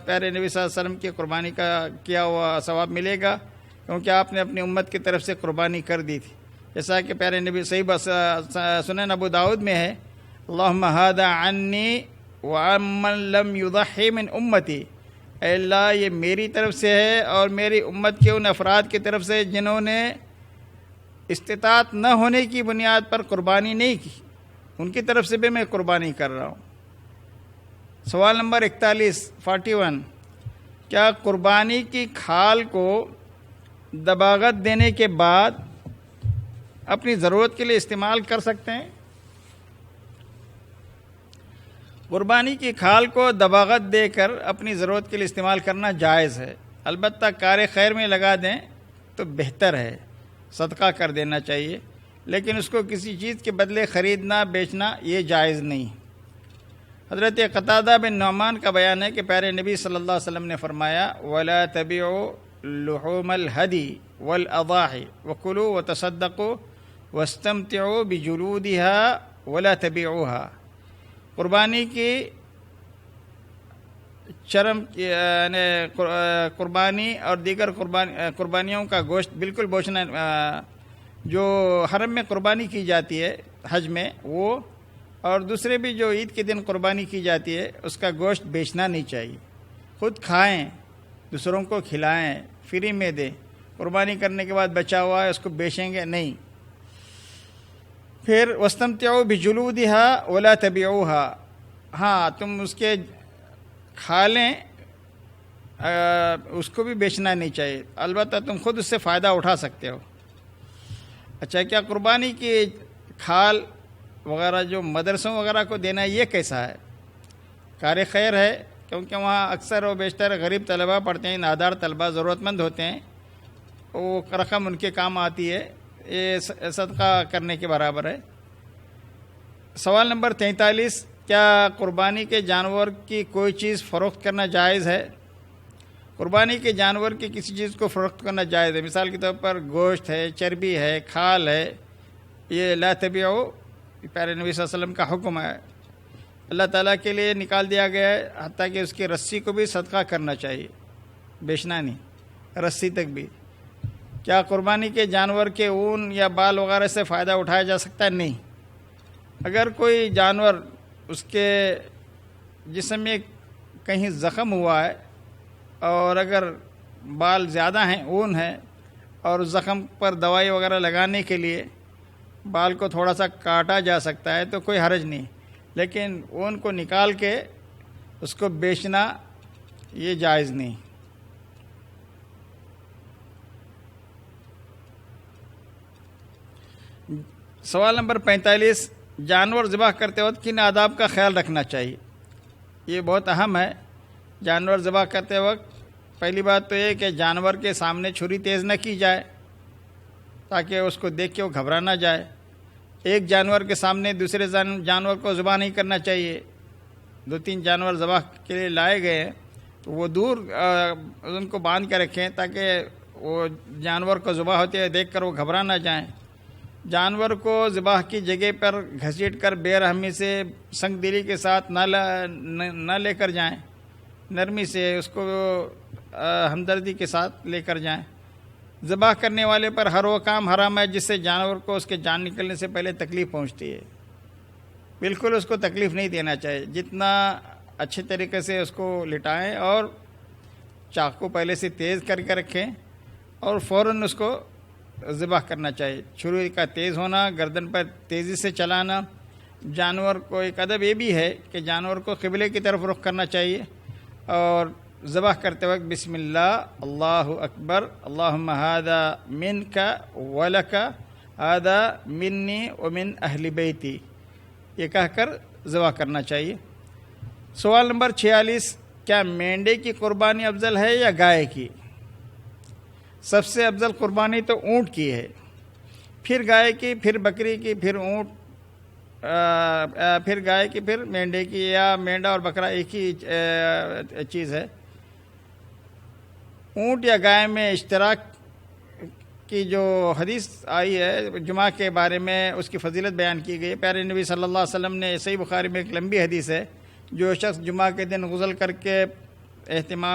پیارے نبی صلی اللہ علیہ وسلم کی قربانی کا کیا ہوا ثواب ملے گا، کیونکہ آپ نے اپنی امت کی طرف سے قربانی کر دی تھی، جیسا کہ پیارے نبی سنن ابو داؤد میں ہے اللہم ھذا عنی وعمن لم یضحی من امتی، اے اللہ یہ میری طرف سے ہے اور میری امت کے ان افراد کی طرف سے جنہوں نے استطاعت نہ ہونے کی بنیاد پر قربانی نہیں کی، ان کی طرف سے بھی میں قربانی کر رہا ہوں۔ سوال نمبر 41، کیا قربانی کی کھال کو دباغت دینے کے بعد اپنی ضرورت کے لیے استعمال کر سکتے ہیں؟ قربانی کی کھال کو دباغت دے کر اپنی ضرورت کے لیے استعمال کرنا جائز ہے، البتہ کار خیر میں لگا دیں تو بہتر ہے، صدقہ کر دینا چاہیے، لیکن اس کو کسی چیز کے بدلے خریدنا بیچنا یہ جائز نہیں۔ حضرت قتادہ بن نعمان کا بیان ہے کہ پیارے نبی صلی اللہ علیہ وسلم نے فرمایا وَلَا تَبِعُوا لُحُومَ الْهَدِي وَالْأَضَاحِ وَكُلُوا وَتَصَدَّقُوا وَاسْتَمْتِعُوا بِجُلُودِهَا وَلَا تَبِعُوهَا، قربانی کی چرم یعنی قربانی اور دیگر قربانیوں کا گوشت بالکل بوچھنا، جو حرم میں قربانی کی جاتی ہے حج میں وہ، اور دوسرے بھی جو عید کے دن قربانی کی جاتی ہے اس کا گوشت بیچنا نہیں چاہیے، خود کھائیں، دوسروں کو کھلائیں، فری میں دیں، قربانی کرنے کے بعد بچا ہوا ہے اس کو بیچیں گے نہیں۔ پھر وَاسْتَمْتِعُوا بِجُلُودِهَا وَلَا تَبِعُوهَا، ہاں تم اس کے کھا لیں، اس کو بھی بیچنا نہیں چاہیے، البتہ تم خود اس سے فائدہ اٹھا سکتے ہو۔ اچھا، کیا قربانی کی کھال وغیرہ جو مدرسوں وغیرہ کو دینا یہ کیسا ہے؟ کار خیر ہے، کیونکہ وہاں اکثر و بیشتر غریب طلبہ پڑھتے ہیں، نادار طلبہ ضرورت مند ہوتے ہیں، وہ رقم ان کے کام آتی ہے، یہ صدقہ کرنے کے برابر ہے۔ سوال نمبر 43، کیا قربانی کے جانور کی کوئی چیز فروخت کرنا جائز ہے؟ قربانی کے جانور کی کسی چیز کو فروخت کرنا جائز ہے، مثال کے طور پر گوشت ہے، چربی ہے، کھال ہے، یہ لا تبیعو پیارے نبی صلی اللہ علیہ وسلم کا حکم ہے، اللہ تعالیٰ کے لیے نکال دیا گیا ہے، حتیٰ کہ اس کی رسی کو بھی صدقہ کرنا چاہیے، بیچنا نہیں، رسی تک بھی۔ کیا قربانی کے جانور کے اون یا بال وغیرہ سے فائدہ اٹھایا جا سکتا ہے؟ نہیں۔ اگر کوئی جانور اس کے جسم میں کہیں زخم ہوا ہے اور اگر بال زیادہ ہیں، اون ہے، اور اس زخم پر دوائی وغیرہ لگانے کے لیے بال کو تھوڑا سا کاٹا جا سکتا ہے تو کوئی حرج نہیں، لیکن اون کو نکال کے اس کو بیچنا یہ جائز نہیں۔ سوال نمبر 45، جانور ذبح کرتے وقت کن آداب کا خیال رکھنا چاہیے؟ یہ بہت اہم ہے۔ جانور ذبح کرتے وقت پہلی بات تو یہ کہ جانور کے سامنے چھری تیز نہ کی جائے تاکہ اس کو دیکھ کے وہ گھبرا نہ جائے۔ ایک جانور کے سامنے دوسرے جانور کو ذبح نہیں کرنا چاہیے۔ 2-3 جانور ذبح کے لیے لائے گئے ہیں تو وہ دور ان کو باندھ کے رکھیں تاکہ وہ جانور کو ذبح ہوتے ہوئے دیکھ کر وہ گھبرا نہ جائیں۔ جانور کو ذبح کی جگہ پر گھسیٹ کر بے رحمی سے سنگ دلی کے ساتھ نہ لے کر جائیں، نرمی سے اس کو ہمدردی کے ساتھ لے کر جائیں۔ ذبح کرنے والے پر ہر وہ کام حرام ہے جس سے جانور کو اس کے جان نکلنے سے پہلے تکلیف پہنچتی ہے، بالکل اس کو تکلیف نہیں دینا چاہیے۔ جتنا اچھے طریقے سے اس کو لٹائیں اور چاقو پہلے سے تیز کر کے رکھیں اور فوراً اس کو ذبح کرنا چاہیے۔ چھری کا تیز ہونا، گردن پر تیزی سے چلانا۔ جانور کو ایک ادب یہ بھی ہے کہ جانور کو قبلے کی طرف رخ کرنا چاہیے اور ذبح کرتے وقت بسم اللہ، اللہ اکبر، اللہم ھذا منک ولک، ھذا منی ومن اہل بیتی، یہ کہہ کر ذبح کرنا چاہیے۔ سوال نمبر 46، کیا مینڈے کی قربانی افضل ہے یا گائے کی؟ سب سے افضل قربانی تو اونٹ کی ہے، پھر گائے کی، پھر بکری کی، پھر اونٹ، پھر گائے کی، پھر مینڈے کی، یا مینڈا اور بکرا ایک ہی چیز ہے۔ اونٹ یا گائے میں اشتراک کی جو حدیث آئی ہے جمعہ کے بارے میں، اس کی فضیلت بیان کی گئی۔ پیارے نبی صلی اللہ علیہ وسلم نے، صحیح بخاری میں ایک لمبی حدیث ہے، جو شخص جمعہ کے دن غسل کر کے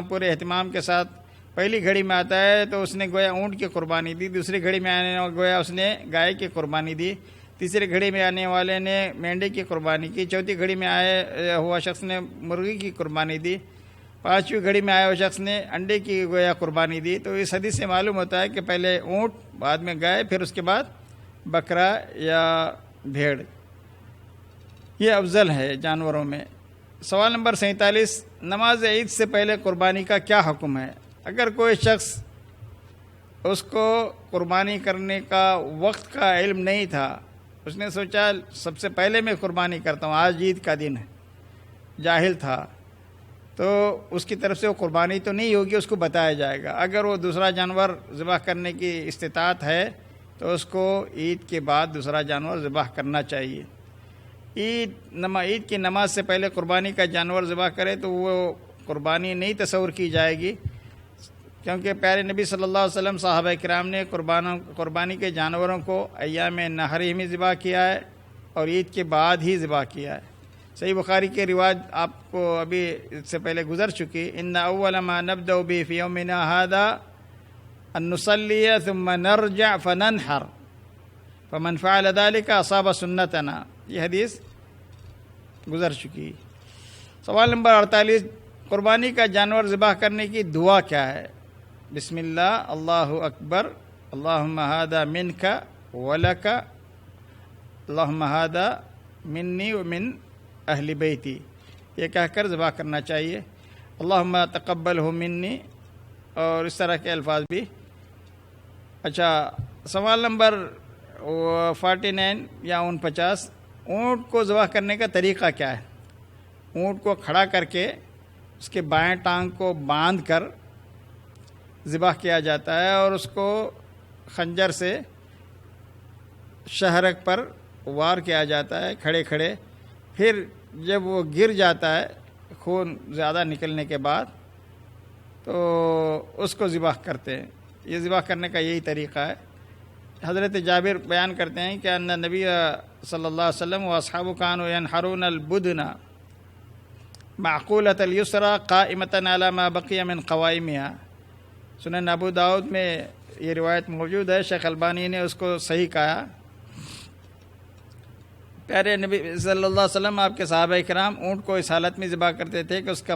پورے اہتمام کے ساتھ پہلی گھڑی میں آتا ہے تو اس نے گویا اونٹ کی قربانی دی، دوسری گھڑی میں آنے گویا اس نے گائے کی قربانی دی، تیسری گھڑی میں آنے والے نے مینڈے کی قربانی کی، چوتھی گھڑی میں آئے ہوا شخص نے مرغی کی قربانی دی، پانچویں گھڑی میں آیا ہوا شخص نے انڈے کی گویا قربانی دی۔ تو اس حدیث سے معلوم ہوتا ہے کہ پہلے اونٹ، بعد میں گائے، پھر اس کے بعد بکرا یا بھیڑ، یہ افضل ہے جانوروں میں۔ سوال نمبر 47، نماز عید سے پہلے قربانی کا کیا حکم ہے؟ اگر کوئی شخص اس کو قربانی کرنے کا وقت کا علم نہیں تھا، اس نے سوچا سب سے پہلے میں قربانی کرتا ہوں، آج عید کا دن ہے، جاہل تھا، تو اس کی طرف سے وہ قربانی تو نہیں ہوگی، اس کو بتایا جائے گا۔ اگر وہ دوسرا جانور ذبح کرنے کی استطاعت ہے تو اس کو عید کے بعد دوسرا جانور ذبح کرنا چاہیے۔ عید کی نماز سے پہلے قربانی کا جانور ذبح کرے تو وہ قربانی نہیں تصور کی جائے گی، کیونکہ پیارے نبی صلی اللہ علیہ وسلم، صحابہ کرام نے قربانی کے جانوروں کو ایام نحری میں ذبح کیا ہے اور عید کے بعد ہی ذبح کیا ہے۔ صحیح بخاری کے روایت آپ کو ابھی اس سے پہلے گزر چکی، ان اول ما نبدأ به في يومنا هذا ان نصلي ثم نرجع فننحر فمن فعل ذلك اصاب سنتنا، یہ حدیث گزر چکی۔ سوال نمبر 48، قربانی کا جانور ذبح کرنے کی دعا کیا ہے؟ بسم اللہ، اللہ اکبر، اللہم ھذا منک ولک، اللہم ھذا منی ومن اہل بیتی، یہ کہہ کر ذبح کرنا چاہیے۔ اللہم تقبلہ منی، اور اس طرح کے الفاظ بھی۔ اچھا، سوال نمبر 49 یا 49، اونٹ کو ذبح کرنے کا طریقہ کیا ہے؟ اونٹ کو کھڑا کر کے اس کے بائیں ٹانگ کو باندھ کر ذبح کیا جاتا ہے اور اس کو خنجر سے شہرک پر وار کیا جاتا ہے کھڑے کھڑے، پھر جب وہ گر جاتا ہے خون زیادہ نکلنے کے بعد تو اس کو ذبح کرتے ہیں۔ یہ ذبح کرنے کا یہی طریقہ ہے۔ حضرت جابر بیان کرتے ہیں کہ ان نبی صلی اللہ علیہ وسلم و اصحاب کانوا ینحرون البدن معقولۃ الیسری قائمۃ علی ما بقی من قوائمها، سنن ابو داؤد میں یہ روایت موجود ہے، شیخ البانی نے اس کو صحیح کہا۔ پیارے نبی صلی اللہ علیہ وسلم، آپ کے صحابہ کرام اونٹ کو اس حالت میں ذبح کرتے تھے کہ اس کا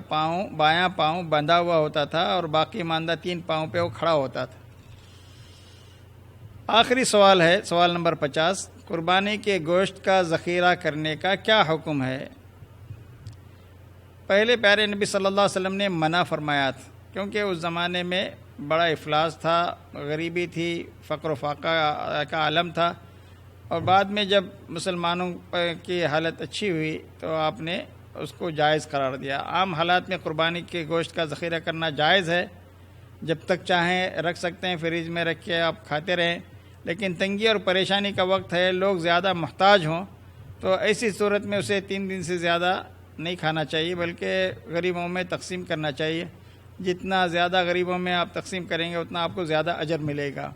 بایاں پاؤں بندھا ہوا ہوتا تھا اور باقی ماندہ 3 پاؤں پہ وہ کھڑا ہوتا تھا۔ آخری سوال ہے، سوال نمبر 50، قربانی کے گوشت کا ذخیرہ کرنے کا کیا حکم ہے؟ پہلے پیارے نبی صلی اللہ علیہ وسلم نے منع فرمایا تھا، کیونکہ اس زمانے میں بڑا افلاس تھا، غریبی تھی، فقر و فاقہ کا عالم تھا، اور بعد میں جب مسلمانوں کی حالت اچھی ہوئی تو آپ نے اس کو جائز قرار دیا۔ عام حالات میں قربانی کے گوشت کا ذخیرہ کرنا جائز ہے، جب تک چاہیں رکھ سکتے ہیں، فریج میں رکھ کے آپ کھاتے رہیں، لیکن تنگی اور پریشانی کا وقت ہے، لوگ زیادہ محتاج ہوں تو ایسی صورت میں اسے 3 دن سے زیادہ نہیں کھانا چاہیے، بلکہ غریبوں میں تقسیم کرنا چاہیے۔ جتنا زیادہ غریبوں میں آپ تقسیم کریں گے اتنا آپ کو زیادہ اجر ملے گا۔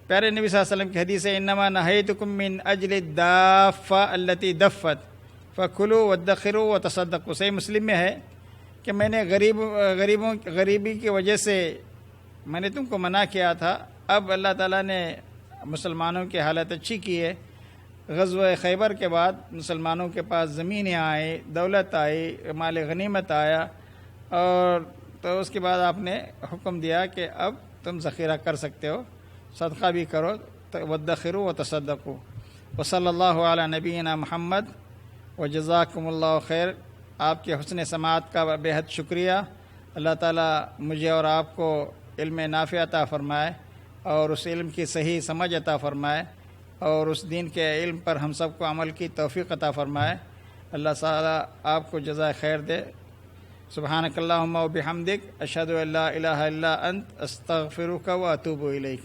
پیارے نبی صلی اللہ علیہ وسلم کی حدیث ہے، انما نہیتکم من اجل الدافہ التی دفت فکلوا وادخروا وتصدقوا، صحیح مسلم میں ہے کہ میں نے غریبی کی وجہ سے میں نے تم کو منع کیا تھا، اب اللہ تعالیٰ نے مسلمانوں کی حالت اچھی کی ہے، غزوہ خیبر کے بعد مسلمانوں کے پاس زمینیں آئیں، دولت آئی، مال غنیمت آیا، اور تو اس کے بعد آپ نے حکم دیا کہ اب تم ذخیرہ کر سکتے ہو، صدقہ بھی کرو، وادخروا وتصدقوا۔ وصلی اللہ علی نبینا محمد وجزاکم اللہ خیر۔ آپ کے حسن سماعت کا بے حد شکریہ۔ اللہ تعالیٰ مجھے اور آپ کو علم نافع عطا فرمائے، اور اس علم کی صحیح سمجھ عطا فرمائے، اور اس دین کے علم پر ہم سب کو عمل کی توفیق عطا فرمائے۔ اللہ تعالیٰ آپ کو جزائے خیر دے۔ سبحانک اللہم و بحمدک، اشہد ان لا الہ الا انت، استغفرک و اتوب الیک۔